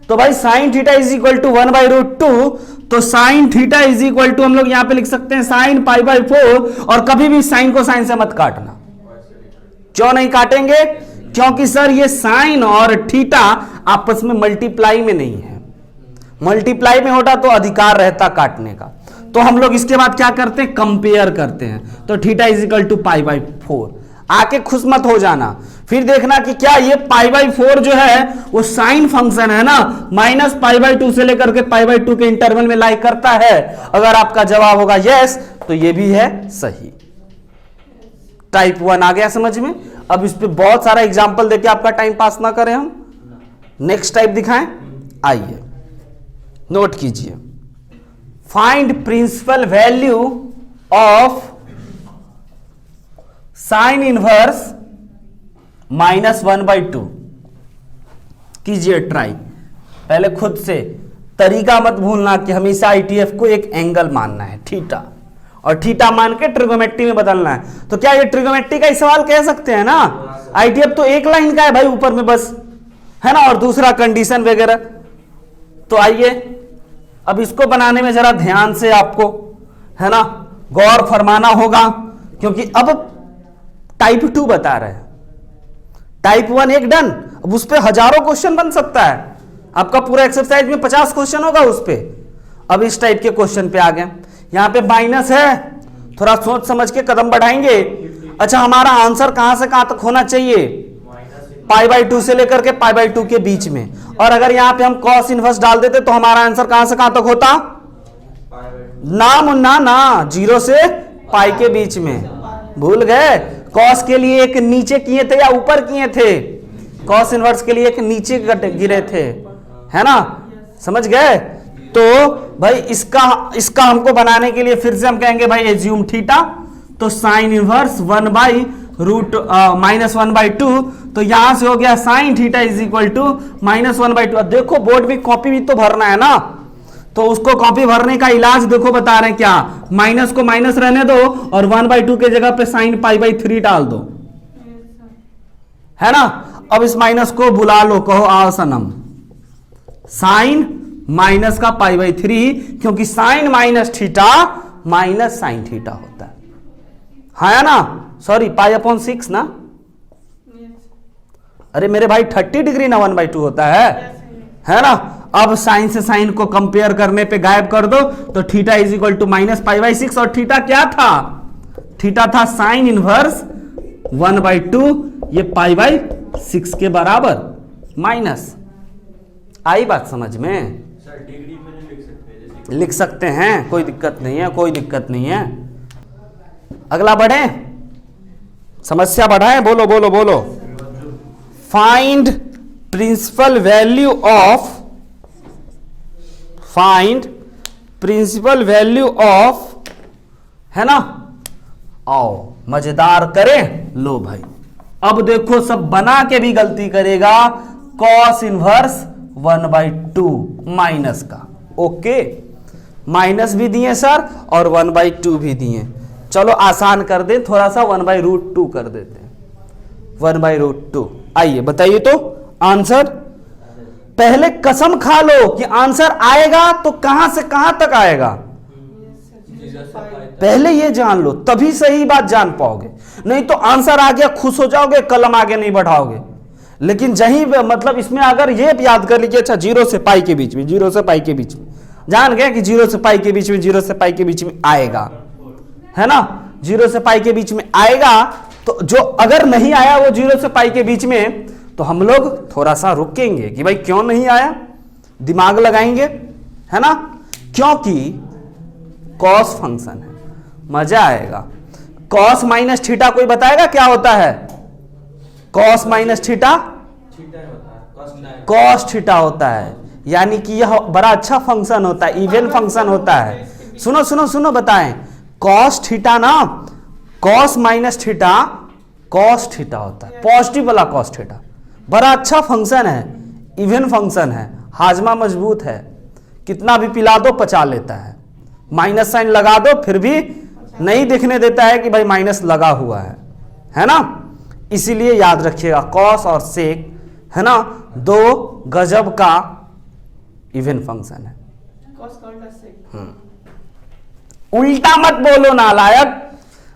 तो भाई sine theta is equal to 1/√2, तो sine theta is equal to हम लोग यहां पे लिख सकते हैं साइन π/4, और कभी भी साइन को साइन से मत काटना। क्यों नहीं काटेंगे? क्योंकि सर ये साइन और थीटा आपस में मल्टीप्लाई में नहीं है। मल्टीप्लाई में होता तो अधिकार रहता काटने का। तो हम लोग इसके बाद क्या करते हैं, कंपेयर करते हैं। तो थीटा इज इक्वल टू π/4। आके खुश मत हो जाना, फिर देखना कि क्या ये π/4 जो है वो साइन फंक्शन है ना, -π/2 से लेकर के π/2 के इंटरवल में लाई करता है। अगर आपका जवाब होगा यस, तो ये भी है सही। टाइप 1 आ गया समझ में। अब इस पे बहुत सारा एग्जांपल देके आपका टाइम पास ना करें हम। नेक्स्ट टाइप दिखाएं, आइए नोट कीजिए। Find principal value of sine inverse -1/2। कीजिए ट्राई। पहले खुद से तरीका मत भूलना कि हमेशा आईटीएफ को एक एंगल मानना है थीटा, और थीटा मान के ट्रिगोमेट्री में बदलना है। तो क्या ये ट्रिगोमेट्री का ही सवाल कह सकते हैं ना। आईटीएफ तो एक लाइन का है भाई ऊपर में बस, है ना, और दूसरा कंडीशन वगैरह। तो आइए अब इसको बनाने में जरा ध्यान से आपको, है ना, गौर फरमाना होगा, क्योंकि अब टाइप 2 बता रहे हैं। टाइप 1 एक डन, अब उस पर हजारों क्वेश्चन बन सकता है। आपका पूरा एक्सरसाइज में 50 क्वेश्चन होगा उस पे। अब इस टाइप के क्वेश्चन पे आ गए। यहां पे माइनस है, थोड़ा सोच समझ के कदम बढ़ाएंगे। अच्छा, हमारा आंसर कहां से कहां तक होना चाहिए, π/2 से लेकर के π/2 के बीच में। और अगर यहां पे हम cos इनवर्स डाल देते तो हमारा आंसर कहां से कहां तक होता, ना मुन्ना ना, 0 से पाई के बीच में। भूल गए, cos के लिए एक नीचे किए थे या ऊपर किए थे, cos इनवर्स के लिए एक नीचे गिरे थे, है ना, समझ गए। तो भाई इसका हमको बनाने के लिए फिर से हम कहेंगे भाई एज्यूम थीटा। तो साइन इनवर्स -1/2, तो यहां से हो गया sine theta is equal to -1/2। अब देखो बोर्ड में कॉपी भी तो भरना है ना, तो उसको कॉपी भरने का इलाज देखो बता रहे हैं क्या, माइनस को माइनस रहने दो और 1/2 के जगह पे साइन π/3 डाल दो, है ना। अब इस माइनस को बुला लो, कहो आओ सनम, साइन माइनस का π/3, क्योंकि sine minus theta minus sine theta होता है ना, सॉरी π/6 ना। अरे मेरे भाई 30 डिग्री ना 1/2 होता है ना। अब साइन से साइन को कंपेयर करने पे गायब कर दो, तो थीटा इज इक्वल टू -π/6, और थीटा क्या था, थीटा था साइन इनवर्स 1/2, ये π/6 के बराबर माइनस। आई बात समझ में? सर डिग्री में नहीं लिख सकते, लिख सकते हैं, कोई दिक्कत नहीं है, कोई दिक्कत नहीं है। अगला बढ़े, समस्या बढ़ाए, बोलो बोलो बोलो। Find principal value of, find principal value of, है ना। आओ मजेदार करें, लो भाई अब देखो सब बना के भी गलती करेगा, कॉस इनवर्स 1/2 माइनस का, ओके, माइनस भी दिए सर और 1/2 भी दिए। चलो आसान कर दे, थोड़ा सा 1/√2 कर देते हैं, 1/√2। आइए बताइए तो आंसर। पहले कसम खा लो कि आंसर आएगा तो कहां से कहां तक आएगा, पहले ये जान लो तभी सही बात जान पाओगे। नहीं तो आंसर आ गया खुश हो जाओगे, कलम आगे नहीं बढ़ाओगे। लेकिन जहीं मतलब इसमें अगर ये याद कर लीजिए, अच्छा 0 से पाई के बीच में, 0 से पाई के बीच में, जान गए कि 0 से पाई के बीच में, 0 से पाई के बीच में आएगा, है ना, 0 से पाई के बीच में आएगा। तो जो अगर नहीं आया वो 0 से पाई के बीच में, तो हम लोग थोड़ा सा रुकेंगे कि भाई क्यों नहीं आया, दिमाग लगाएंगे, है ना, क्योंकि कॉस फंक्शन है, मजा आएगा। कॉस माइनस थीटा कोई बताएगा क्या होता है, cos minus theta cos theta होता है, यानी कि यह बड़ा अच्छा फंक्शन होता है, इवन फंक्शन होता है। सुनो सुनो सुनो बताएं, कॉस थीटा ना, cos minus theta cos theta होता है, पॉजिटिव वाला कॉस थीटा, बड़ा अच्छा फंक्शन है, इवन फंक्शन है, हाजमा मजबूत है, कितना भी पिला दो पचा लेता है, माइनस साइन लगा दो फिर भी नहीं दिखने देता है कि भाई माइनस लगा हुआ है ना। इसीलिए याद रखिएगा कॉस और सेक है ना, दो गजब का इवन फंक्शन है। उल्टा मत बोलो नालायक,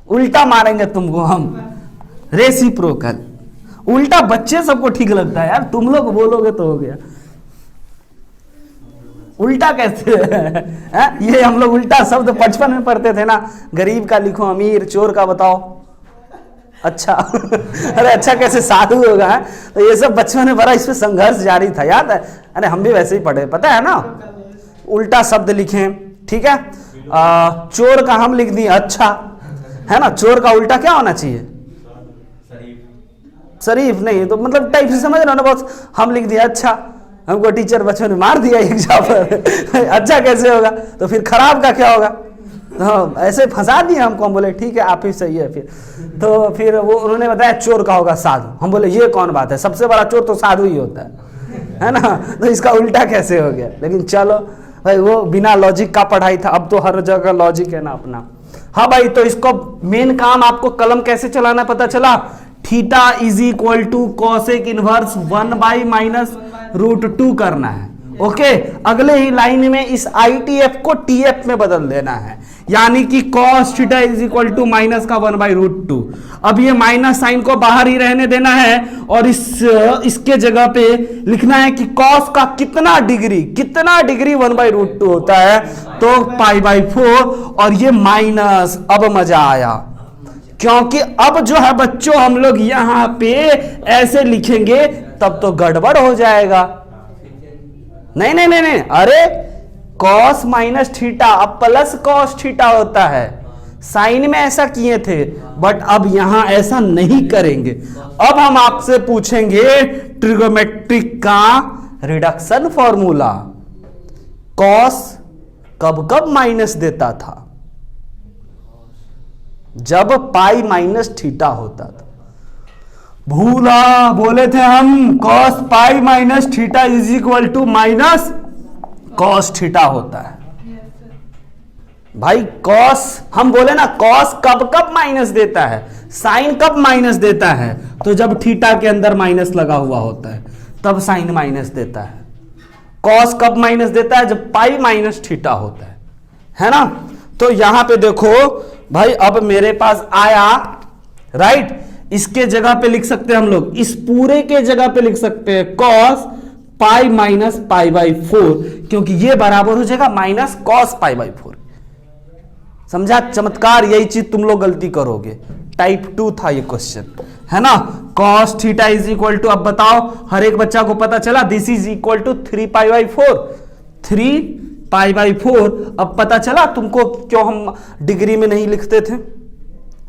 उल्टा मारेंगे तुमको हम। रेसिप्रोकल उल्टा बच्चे सबको ठीक लगता है यार, तुम लोग बोलोगे तो हो गया। उल्टा कैसे है? ये हम लोग उल्टा शब्द बचपन में पढ़ते थे ना, गरीब का लिखो अमीर, चोर का बताओ अच्छा अरे अच्छा कैसे साधु होगा है? तो ये सब बचपन में बड़ा इस पे संघर्ष जारी था, याद है? अरे हम भी वैसे ही पढ़े, पता है ना, उल्टा शब्द लिखे, ठीक है। चोर का हम लिख दिए अच्छा, है ना। चोर का उल्टा क्या होना चाहिए? शरीफ नहीं, तो मतलब टाइप से समझ रहे हो ना बॉस, हम लिख दिया अच्छा। हमको टीचर बच्चों ने मार दिया एग्जाम पर अच्छा कैसे होगा? तो फिर खराब का क्या होगा? तो ऐसे फंसा दिए हमको, हम बोले ठीक है आप ही सही है। तो फिर वो उन्होंने बताया चोर का होगा साधु। हम बोले ये कौन बात है, सबसे बड़ा चोर तो साधु ही होता है ना। तो इसका उल्टा कैसे हो गया? लेकिन चलो भाई, वो बिना लॉजिक का पढ़ाई था, अब तो हर जगह लॉजिक है ना अपना। हाँ भाई, तो इसको मेन काम आपको कलम कैसे चलाना पता चला। Theta is equal to cosec inverse 1/-√2 करना है। ओके, अगले ही लाइन में इस ITF को TF में बदल देना है, यानी कि cos theta is equal to minus का 1/√2। अब ये माइनस साइन को बाहर ही रहने देना है और इसके जगह पे लिखना है कि cos का कितना डिग्री 1/√2 होता है, तो π/4 और ये माइनस। अब मजा आया, क्योंकि अब जो है बच्चों हम लोग यहां पे ऐसे लिखेंगे तब तो गड़बड़ हो जाएगा। नहीं नहीं नहीं नहीं, अरे cos माइनस थीटा अब प्लस cos थीटा होता है। साइन में ऐसा किए थे, बट अब यहां ऐसा नहीं करेंगे। अब हम आपसे पूछेंगे ट्रिगोमेट्रिक का रिडक्शन फॉर्मूला। cos कब कब माइनस देता था? जब पाई माइनस थीटा होता था। भूला, बोले थे हम cos pi minus theta is equal to minus cos theta होता है। भाई cos हम बोले ना, cos कब कब माइनस देता है, साइन कब माइनस देता है? तो जब थीटा के अंदर माइनस लगा हुआ होता है तब साइन माइनस देता है। cos कब माइनस देता है? जब पाई माइनस थीटा होता है ना। तो यहां पे देखो भाई, अब मेरे पास आया राइट, इसके जगह पे लिख सकते हैं हम लोग, इस पूरे के जगह पे लिख सकते हैं cos पाई माइनस π/4, क्योंकि ये बराबर हो जाएगा माइनस cos π/4। समझा चमत्कार? यही चीज तुम लोग गलती करोगे। टाइप 2 था ये क्वेश्चन, है ना। cos theta is equal to, अब बताओ हर एक बच्चा को पता चला, दिस इज इक्वल टू 3π/4। 3π/4 अब पता चला तुमको क्यों हम डिग्री में नहीं लिखते थे,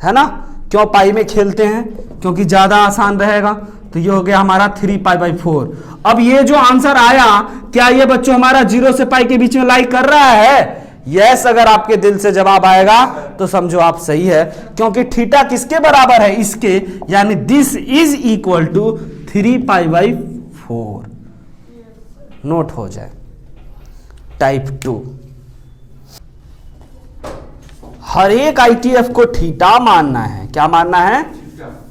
है ना, क्यों पाई में खेलते हैं, क्योंकि ज्यादा आसान रहेगा। तो ये हो गया हमारा 3π/4। अब ये जो आंसर आया, क्या ये बच्चों हमारा 0 से पाई के बीच में लाई कर रहा है? यस, अगर आपके दिल से जवाब आएगा तो समझो आप सही है, क्योंकि थीटा किसके बराबर है? इसके, यानी this is equal to 3π/4। Note हो जाए। टाइप 2, हर एक ITF को थीटा मानना है। क्या मानना है?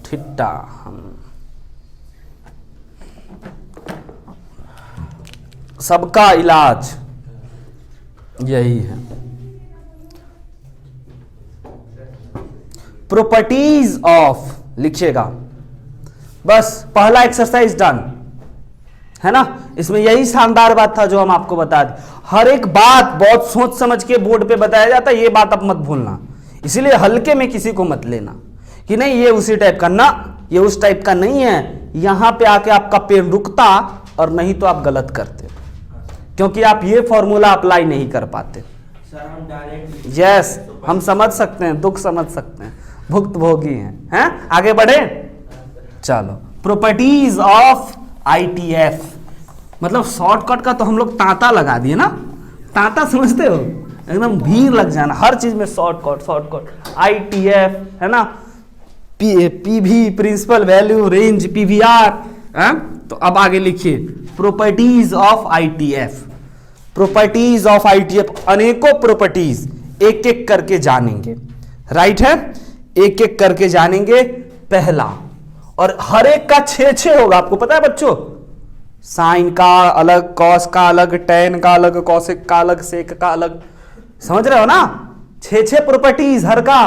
थीटा। सबका इलाज यही है। प्रॉपर्टीज ऑफ लिखिएगा, बस पहला एक्सरसाइज डन, है ना। इसमें यही शानदार बात था जो हम आपको बता दें। हर एक बात बहुत सोच समझ के बोर्ड पे बताया जाता है, ये बात आप मत भूलना। इसीलिए हल्के में किसी को मत लेना कि नहीं ये उसी टाइप का, ना ये उस टाइप का नहीं है। यहां पे आके आपका पेन रुकता और नहीं तो आप गलत करते, क्योंकि आप ये फॉर्मूला अप्लाई नहीं कर पाते। सर हम डायरेक्ट यस, हम समझ सकते हैं, दुख समझ सकते हैं, भुक्तभोगी हैं। आगे बढ़े, चलो। प्रॉपर्टीज ऑफ ITF, मतलब शॉर्टकट का तो हम लोग तांता लगा दिए ना। तांता समझते हो, एकदम भीड़ लग जाना हर चीज में, शॉर्टकट। ITF है ना, PV principal value range, PVR है। तो अब आगे लिखिए properties of ITF। Properties of ITF, अनेकों प्रॉपर्टीज, एक एक करके जानेंगे, राइट है, एक एक करके जानेंगे। पहला, और हर एक का 6 होगा, आपको पता है बच्चों, साइन का अलग, कॉस का अलग, टेन का अलग, कॉसेक का अलग, सेक का अलग, समझ रहे हो ना, 6 प्रॉपर्टीज हर का।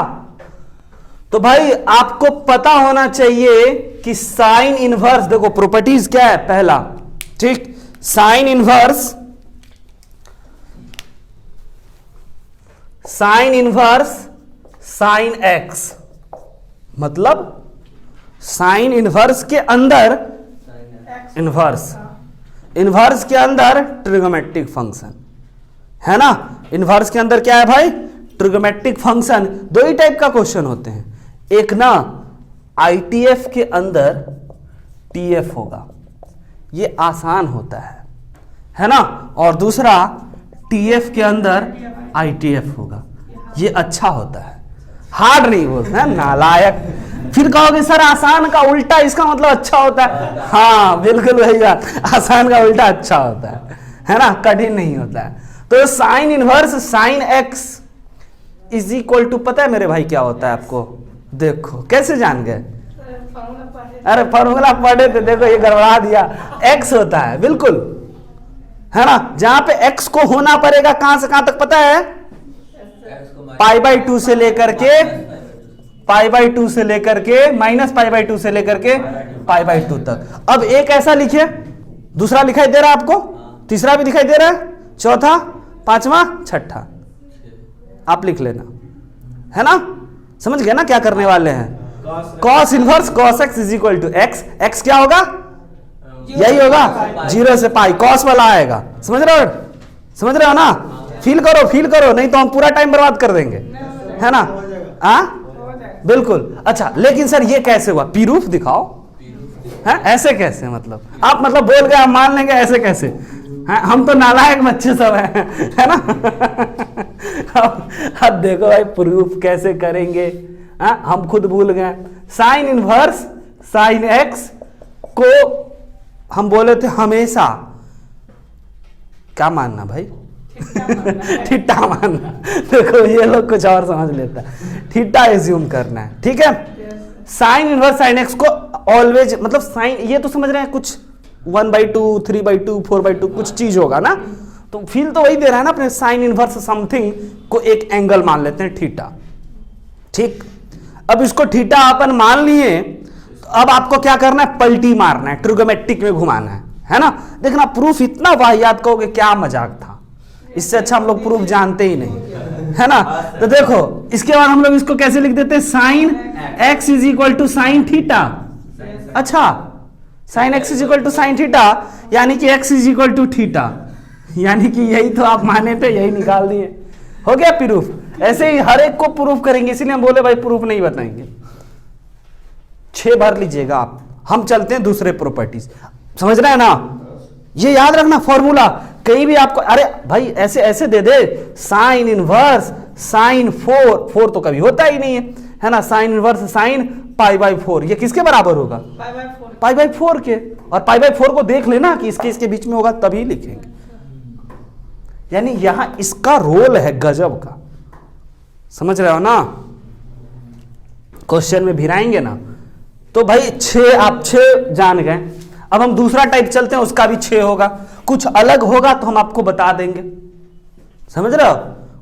तो भाई आपको पता होना चाहिए कि साइन इनवर्स, देखो प्रॉपर्टीज क्या है, पहला, ठीक, sign inverse, sign inverse sine x, मतलब साइन इनवर्स के अंदर इनवर्स, इनवर्स के अंदर ट्रिगोमेट्रिक फंक्शन है ना। इनवर्स के अंदर क्या है भाई, ट्रिगोमेट्रिक फंक्शन। दो ही टाइप का क्वेश्चन होते हैं, एक ना आईटीएफ के अंदर टीएफ होगा, ये आसान होता है ना, और दूसरा टीएफ के अंदर आईटीएफ होगा, ये अच्छा होता है, हार्ड नहीं बोलते हैं, नालायक। फिर कहोगे सर आसान का उल्टा इसका मतलब अच्छा होता है, हाँ बिल्कुल वही बात, आसान का उल्टा अच्छा होता है ना, कठिन नहीं होता है। तो sine inverse sine x is equal to, पता है मेरे भाई क्या होता है आपको, देखो कैसे जान गए, अरे फॉर्मूला पढ़े थे, देखो ये गड़बड़ा दिया, एक्स होता है बिल्कुल, है ना, जहां पे एक्स को होना पड़ेगा कहां से कहां तक पता है, π/2 से लेकर के π/2 से लेकर के -π/2 से लेकर के π/2 तक। अब एक ऐसा लिखिए, दूसरा दिखाई दे रहा है आपको, तीसरा भी दिखाई दे रहा है, चौथा, पांचवा, छठा, आप लिख लेना, है ना, समझ गए ना क्या करने वाले हैं। Cos inverse cos x is equal to x, x क्या होगा, यही होगा 0 से पाई, कॉस वाला आएगा, समझ रहे हो, समझ रहे हो ना, फील करो फील करो, नहीं तो हम पूरा टाइम बर्बाद कर देंगे, है ना, हाँ बिल्कुल। अच्छा लेकिन सर ये कैसे हुआ, प्रूफ दिखाओ, है ऐसे कैसे, मतलब आप मतलब बोल गए हम मान लेंगे, ऐसे कैसे, है हम तो नालायक बच्चे सब हैं, है ना। अब देखो भाई प्रूफ कैसे करेंगे, हम खुद भूल गए। साइन इनवर्स साइन एक्स को हम बोले थे हमेशा क्या मानना भाई, थीटा मानना, देखो ये लोग कुछ और समझ लेता है, थीटा एज्यूम करना है, ठीक है। साइन इनवर्स साइन एक्स को ऑलवेज, मतलब साइन, ये तो समझ रहे हैं कुछ 1/2 3/2 4/2 कुछ चीज होगा ना, तो फील तो वही दे रहा है ना अपने, साइन इनवर्स समथिंग को एक एंगल मान लेते हैं थीटा, ठीक। अब इसको थीटा अपन मान लिए, तो अब आपको क्या करना है, पलटी मारना है, ट्रिगोमेट्रिक में घुमाना है ना। देखना प्रूफ इतना वाहियात, कहोगे क्या मजाक था, इससे अच्छा हम लोग प्रूफ जानते ही नहीं, है ना। तो देखो इसके बाद हम लोग इसको कैसे लिख देते हैं, sine x is equal to sine theta, अच्छा sine x is equal to sine theta, यानी कि x is equal to theta, यानी कि यही तो आप माने थे, यही निकाल दिए, हो गया प्रूफ। ऐसे ही हर एक को प्रूफ करेंगे, इसीलिए हम बोले भाई प्रूफ नहीं बताएंगे, 6 भर लीजिएगा आप। हम चलते हैं दूसरे प्रॉपर्टीज, समझ रहे हैं ना, ये याद रखना फॉर्मूला, कहीं भी आपको अरे भाई ऐसे ऐसे दे दे, साइन इनवर्स साइन 4 तो कभी होता ही नहीं है ना, साइन इनवर्स साइन π/4, ये किसके बराबर होगा, π/4 के, और π/4 को देख लेना कि इसके बीच में होगा तभी लिखेंगे, यानी यहां इसका रोल है गजब का, समझ रहे हो ना, क्वेश्चन में भिराएंगे ना। तो भाई 6 आप 6 जान गए। अब हम दूसरा टाइप चलते हैं, उसका भी 6 होगा, कुछ अलग होगा तो हम आपको बता देंगे, समझ रहे हो,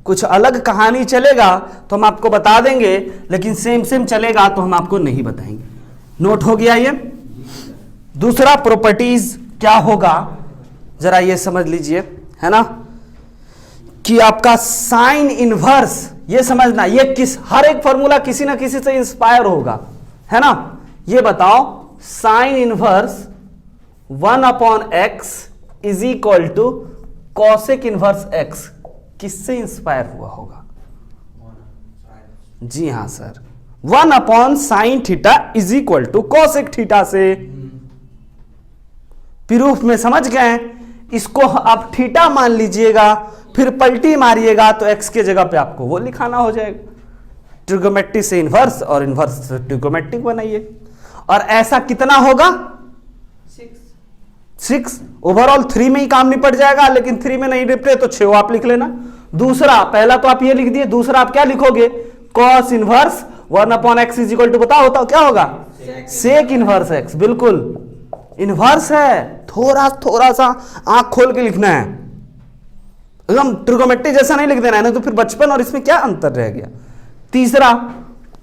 कुछ अलग कहानी चलेगा तो हम आपको बता देंगे, लेकिन सेम चलेगा तो हम आपको नहीं बताएंगे। नोट हो गया ये। दूसरा प्रॉपर्टीज क्या होगा जरा ये समझ लीजिए, है ना, कि आपका साइन इनवर्स, ये समझना, ये हर एक फॉर्मूला किसी ना किसी से इंस्पायर होगा, है ना। ये बताओ sine inverse 1/x is equal to cosec inverse x किससे इंस्पायर हुआ होगा, जी हां sir, 1/sin theta is equal to cosec theta से। प्रूफ में समझ गए, इसको आप थीटा मान लीजिएगा, फिर पलटी मारिएगा तो x के जगह पे आपको वो लिखाना हो जाएगा, ट्रिगोमेट्रिक से इनवर्स और इनवर्स से ट्रिगोमेट्रिक बनाइए। और ऐसा कितना होगा, 6 ओवरऑल 3 में ही काम निपट जाएगा, लेकिन 3 में नहीं निपटे तो 6 आप लिख लेना, दूसरा, पहला तो आप ये लिख दिए, दूसरा आप क्या लिखोगे, cos inverse 1/x is equal to, बताओ होता क्या होगा, सेक इनवर्स x। बिल्कुल इनवर्स है, थोड़ा थोड़ा सा आंख खोल के लिखना है, एकदम ट्रिगोमेट्री जैसा नहीं लिख देना है, नहीं तो फिर बचपन और इसमें क्या अंतर रह गया। तीसरा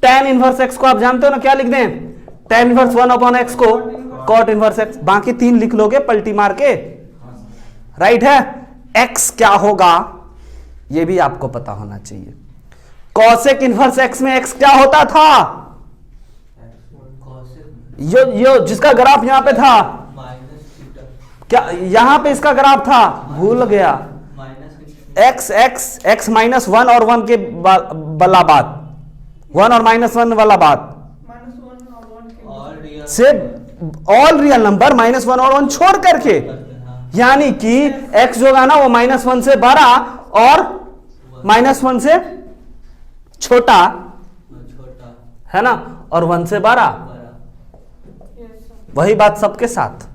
tan इनवर्स x को आप जानते हो ना, क्या लिख दें, tan इनवर्स 1/x को cot इनवर्स x, बाकी 3 लिख लोगे पलटी मार के, राइट है। x क्या होगा ये भी आपको पता होना चाहिए। cosec इनवर्स x में x क्या होता था, यो जिसका ग्राफ यहां पे था, क्या यहां पे इसका ग्राफ था, भूल गया, x -1 और 1 के वाला बात, 1 और -1 वाला बात, सिर्फ ऑल रियल नंबर -1 और 1 छोड़ करके, यानी कि x जो है ना वो -1 से बड़ा और -1 से छोटा है ना, और 1 से बड़ा, वही बात सबके साथ,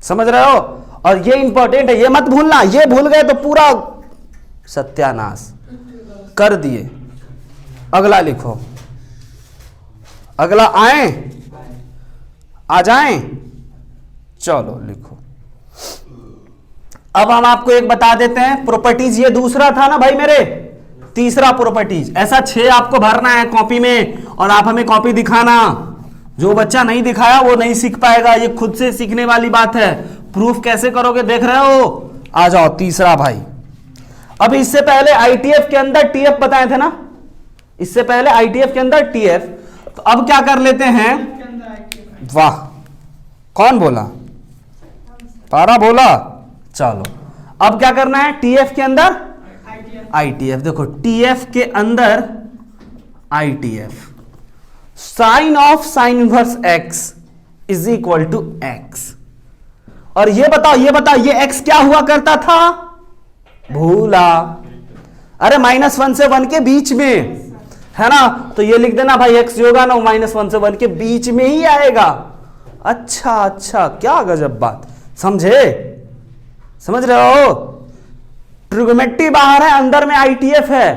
समझ रहे हो। और ये इंपॉर्टेंट है, ये मत भूलना, ये भूल गए तो पूरा सत्यानाश कर दिए। अगला लिखो, अगला आए, आ जाएं, चलो लिखो। अब हम आपको एक बता देते हैं प्रॉपर्टीज, ये दूसरा था ना भाई मेरे, तीसरा प्रॉपर्टीज, ऐसा 6 आपको भरना है कॉपी में, और आप हमें कॉपी दिखाना। जो बच्चा नहीं दिखाया वो नहीं सीख पाएगा, ये खुद से सीखने वाली बात है। प्रूफ कैसे करोगे देख रहे हो, आ जाओ तीसरा भाई। अब इससे पहले आईटीएफ के अंदर टीएफ बताए थे ना, इससे पहले आईटीएफ के अंदर टीएफ, तो अब क्या कर लेते हैं, वाह कौन बोला, तारा बोला, चलो अब क्या करना है, टीएफ के अंदर आईटीएफ। देखो टीएफ के अंदर ITF, sine of sine inverse x is equal to x। और ये बताओ ये x क्या हुआ करता था, भूला, अरे -1 से 1 के बीच में है ना, तो ये लिख देना भाई x जो होगा ना -1 से 1 के बीच में ही आएगा। अच्छा अच्छा, क्या गजब बात, समझे, समझ रहे हो। ट्रिगोमेट्री बाहर है, अंदर में आईटीएफ है,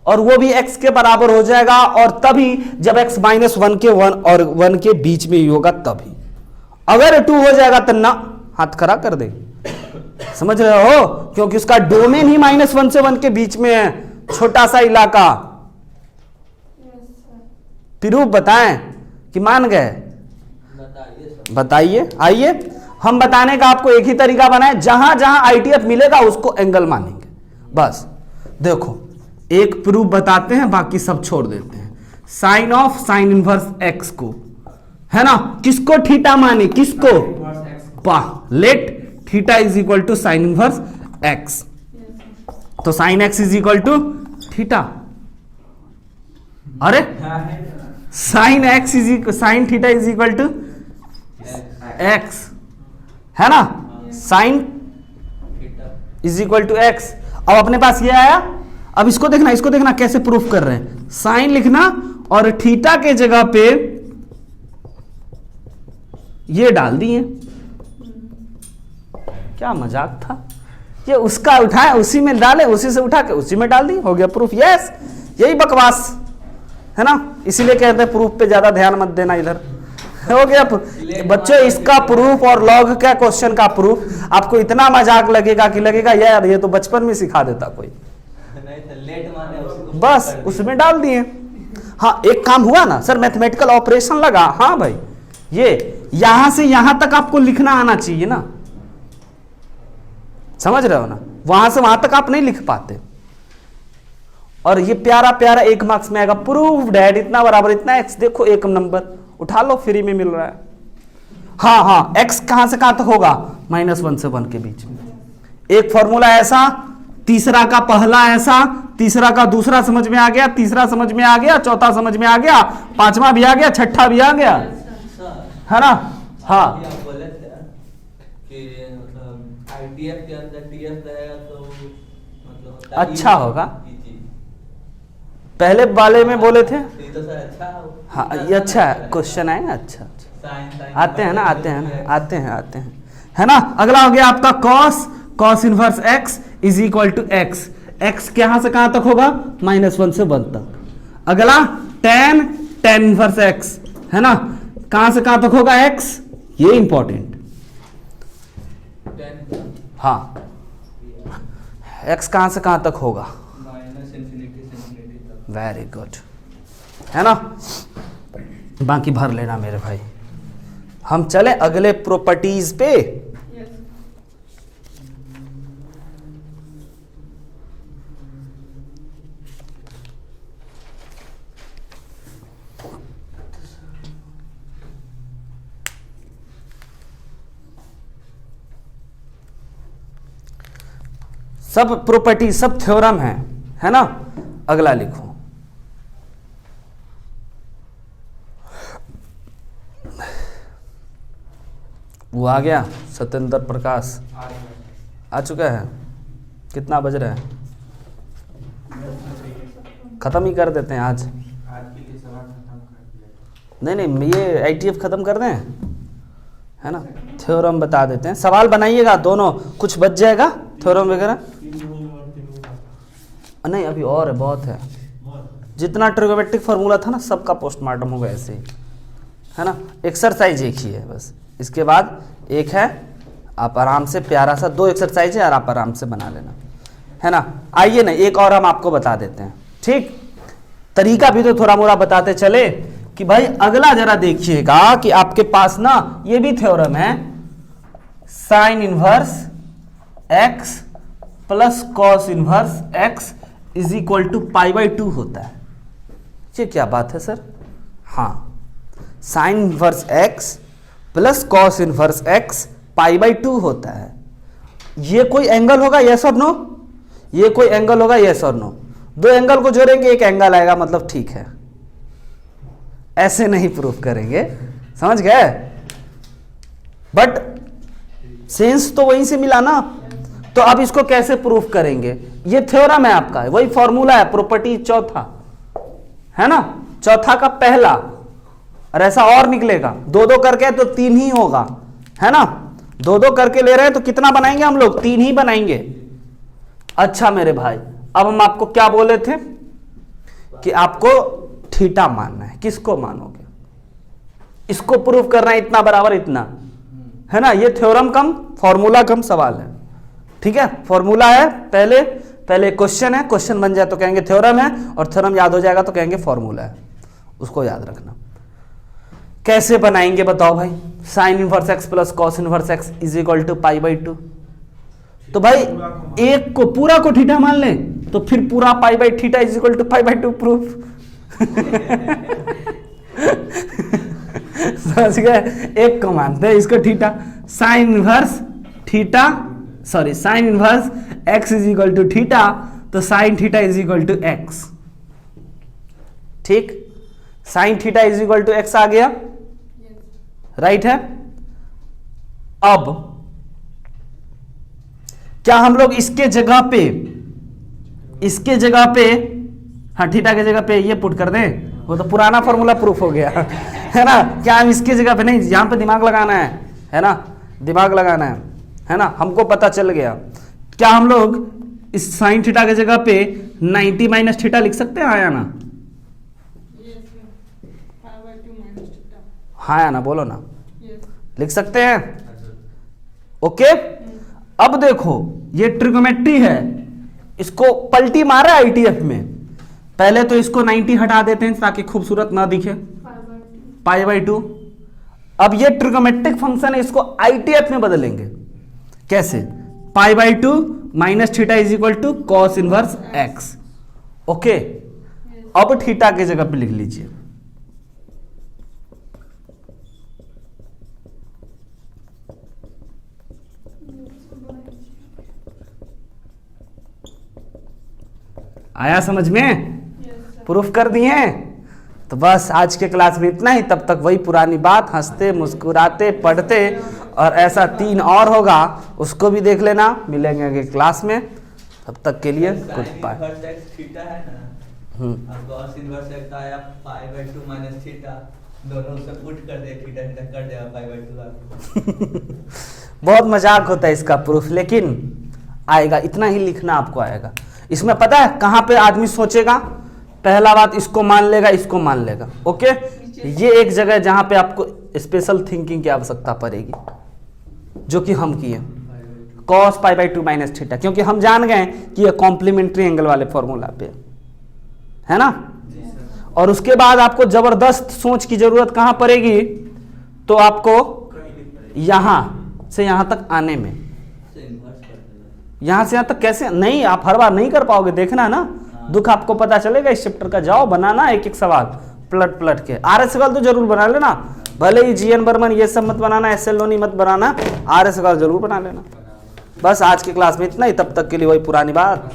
और वो भी x के बराबर हो जाएगा, और तभी जब x -1 के 1 और 1 के बीच में ही होगा तभी। अगर 2 हो जाएगा तो ना, हाथ खड़ा कर दे, समझ रहे हो, क्योंकि उसका डोमेन ही -1 से 1 के बीच में है, छोटा सा इलाका। प्रूफ बताएं कि मान गए, बताइए। आइए हम बताने का आपको एक ही तरीका बनाए, जहां जहां आईटीएफ मिलेगा उसको एंगल मानेंगे, बस। देखो एक प्रूफ बताते हैं, बाकी सब छोड़ देते हैं। Sine of sine inverse x को, है ना, किसको थीटा माने, किसको, let theta is equal to sine inverse x, तो sine x is equal to theta, अरे sine x is equal, sine theta is equal to x, है ना, sine is equal to x। अब अपने पास ये आया, अब इसको देखना कैसे प्रूफ कर रहे हैं। साइन लिखना और थीटा के जगह पे ये डाल दिए, क्या मजाक था, ये उसका उठाए उसी में डाले, उसी से उठा के उसी में डाल दिए, हो गया प्रूफ। यस, यही बकवास है ना, इसीलिए कहते हैं प्रूफ पे ज्यादा ध्यान मत देना, इधर हो गया बच्चों। इसका प्रूफ और लॉग का क्वेश्चन का प्रूफ आपको इतना मजाक लगेगा कि लगेगा यार ये तो बचपन में सिखा देता कोई, बस उसमें डाल दिए। हाँ एक काम हुआ ना सर, मैथमेटिकल ऑपरेशन लगा, हाँ भाई ये यहां से यहां तक आपको लिखना आना चाहिए ना, समझ रहे हो ना, वहां से वहां तक आप नहीं लिख पाते। और ये प्यारा प्यारा 1 मार्क्स में आएगा, प्रूफ डैड इतना बराबर इतना x, देखो 1 नंबर उठा लो, फ्री में मिल रहा है। हाँ हाँ, x कहां से कहां तक होगा, -1 से 1 के बीच में। एक फॉर्मूला ऐसा, तीसरा का पहला ऐसा, तीसरा का दूसरा समझ में आ गया, तीसरा समझ में आ गया, चौथा समझ में आ गया, पांचवा भी आ गया, छठा भी आ गया, है ना। हाँ बोले थे कि मतलब आईटीएफ के अंदर टीएफ रहेगा तो मतलब अच्छा होगा, पहले वाले में बोले थे। तो सर अच्छा, हाँ ये अच्छा है, क्वेश्चन आएगा, अच्छा आते हैं ना, आते हैं, है ना। अगला हो गया आपका cos inverse x is equal to x. X कहां से कहां तक होगा? -1 से 1 तक। अगला tan इनवर्स एक्स, है ना, कहां से कहां तक होगा एक्स? ये इंपॉर्टेंट। हाँ, एक्स कहां से कहां तक होगा? -∞ तक। वेरी गुड, है ना। बाकी भर लेना मेरे भाई। हम चले अगले प्रॉपर्टीज पे। सब प्रॉपर्टी, सब थ्योरम है ना। अगला लिखो, वो आ गया सत्येंद्र प्रकाश, आ चुका है। कितना बज रहा है? खत्म ही कर देते हैं आज। नहीं, ये ITF खत्म कर दें, है ना। थ्योरम बता देते हैं, सवाल बनाइएगा दोनों, कुछ बच जाएगा थ्योरम वगैरह। नहीं, अभी और है, बहुत है। जितना ट्रिगोमेट्रिक फार्मूला था ना, सबका पोस्टमार्टम होगा ऐसे ही, है ना। एक्सरसाइज एक ही है बस, इसके बाद एक है, आप आराम से प्यारा सा 2 एक्सरसाइज है और आप आराम से बना लेना, है ना। आइए ना, एक और हम आपको बता देते हैं, ठीक। तरीका भी तो थोड़ा मोड़ा बताते चले कि भाई अगला जरा देखिएगा कि आपके पास ना ये भी थ्योरम है, sine inverse x plus cos inverse x is equal to π/2 होता है। ये क्या बात है सर? हाँ, sine inverse x plus cos inverse x π/2 होता है। ये कोई एंगल होगा, यस और नो? ये कोई एंगल होगा, यस और नो? 2 एंगल को जोड़ेंगे, एक एंगल आएगा, मतलब ठीक है। ऐसे नहीं प्रूफ करेंगे, समझ गए? बट सेंस तो वहीं से मिला ना। तो अब इसको कैसे प्रूफ करेंगे? ये थ्योरम है आपका, वही फॉर्मूला है, प्रॉपर्टी चौथा, है ना, चौथा का पहला। और ऐसा और निकलेगा, 2-2 करके तो 3 ही होगा, है ना। 2-2 करके ले रहे हैं तो कितना बनाएंगे हम लोग? 3 ही बनाएंगे। अच्छा मेरे भाई, अब हम आपको क्या बोले थे कि आपको थीटा मानना है। किसको मानोगे? इसको प्रूफ करना है, इतना बराबर इतना, है ना। ये थ्योरम कम फॉर्मूला कम सवाल है, ठीक है। फॉर्मूला है, पहले क्वेश्चन है, क्वेश्चन बन जाए तो कहेंगे थ्योरम है, और थ्योरम याद हो जाएगा तो कहेंगे फॉर्मूला है। उसको याद रखना। कैसे बनाएंगे बताओ भाई? Sine inverse x plus cos inverse x is equal to π/2। तो भाई एक को पूरा को थीटा मान लें तो फिर पूरा π/θ इज इक्वल टू π/2 प्रूफ। समझ गए? एक को मानते हैं, इसको theta, sine inverse theta, sorry sine inverse x is equal to theta, तो sine theta is equal to x, ठीक। Sine theta is equal to x आ गया, राइट है। अब क्या हम लोग इसके जगह पे हाँ, थीटा के जगह पे ये पुट कर दें? वो तो पुराना फॉर्मूला प्रूफ हो गया, है ना। क्या हम इसके जगह पे नहीं, यहां पे दिमाग लगाना है ना, दिमाग लगाना है ना। हमको पता चल गया, क्या हम लोग इस साइन थीटा के जगह पे 90 माइनस थीटा लिख सकते हैं, हाँ या ना? हाँ या ना, बोलो ना। लिख सकते हैं, ओके। अब देखो, ये ट्रिगोमेट्री है, इसको पलटी मारा ITF में। पहले तो इसको 90 हटा देते हैं ताकि खूबसूरत ना दिखे, π/2। अब ये ट्रिगोमेट्रिक फंक्शन है, इसको ITF में बदलेंगे। कैसे? π/2 minus theta is equal to cos inverse x, okay. अब थीटा की जगह पे लिख लीजिए, आया समझ में? प्रूफ कर दिए। तो बस आज के क्लास में इतना ही। तब तक वही पुरानी बात, हंसते मुस्कुराते पढ़ते, और ऐसा 3 और होगा, उसको भी देख लेना। मिलेंगे अगले क्लास में, तब तक के लिए गुड बाय। थीटा है ना, cos इनवर्स एक्स आया π/2 माइनस थीटा, दोनों से पुट कर दे, थीटा कर देगा π/2। बहुत मजाक होता है इसका प्रूफ, लेकिन आएगा, इतना ही लिखना आपको आएगा। इसमें पता है कहाँ पे आदमी सोचेगा, पहला बात इसको मान लेगा, इसको मान लेगा। ओके, ये एक जगह है जहाँ पे आपको स्पेशल थिंकिंग की आवश्यकता पड़ेगी, जो कि हम किए cos π/2 माइनस थीटा, क्योंकि हम जान गए कि ये कॉम्प्लीमेंट्री एंगल वाले फॉर्मूला पे है ना। और उसके बाद आपको जबरदस्त सोच की जरूरत कहाँ पड़ेगी, तो आपको यहां से यहां तक आने में, यहां से यहां तक कैसे नहीं, आप हर बार नहीं कर पाओगे, देखना ना, दुख आपको पता चलेगा इस चैप्टर का। जाओ बनाना एक एक सवाल पलट पलट के, RS सवाल तो जरूर बना लेना, भले ही GN बर्मन ये सब मत बनाना, SL लोनी मत बनाना, RS सवाल जरूर बना लेना। बस आज की क्लास में इतना ही, तब तक के लिए वही पुरानी बात,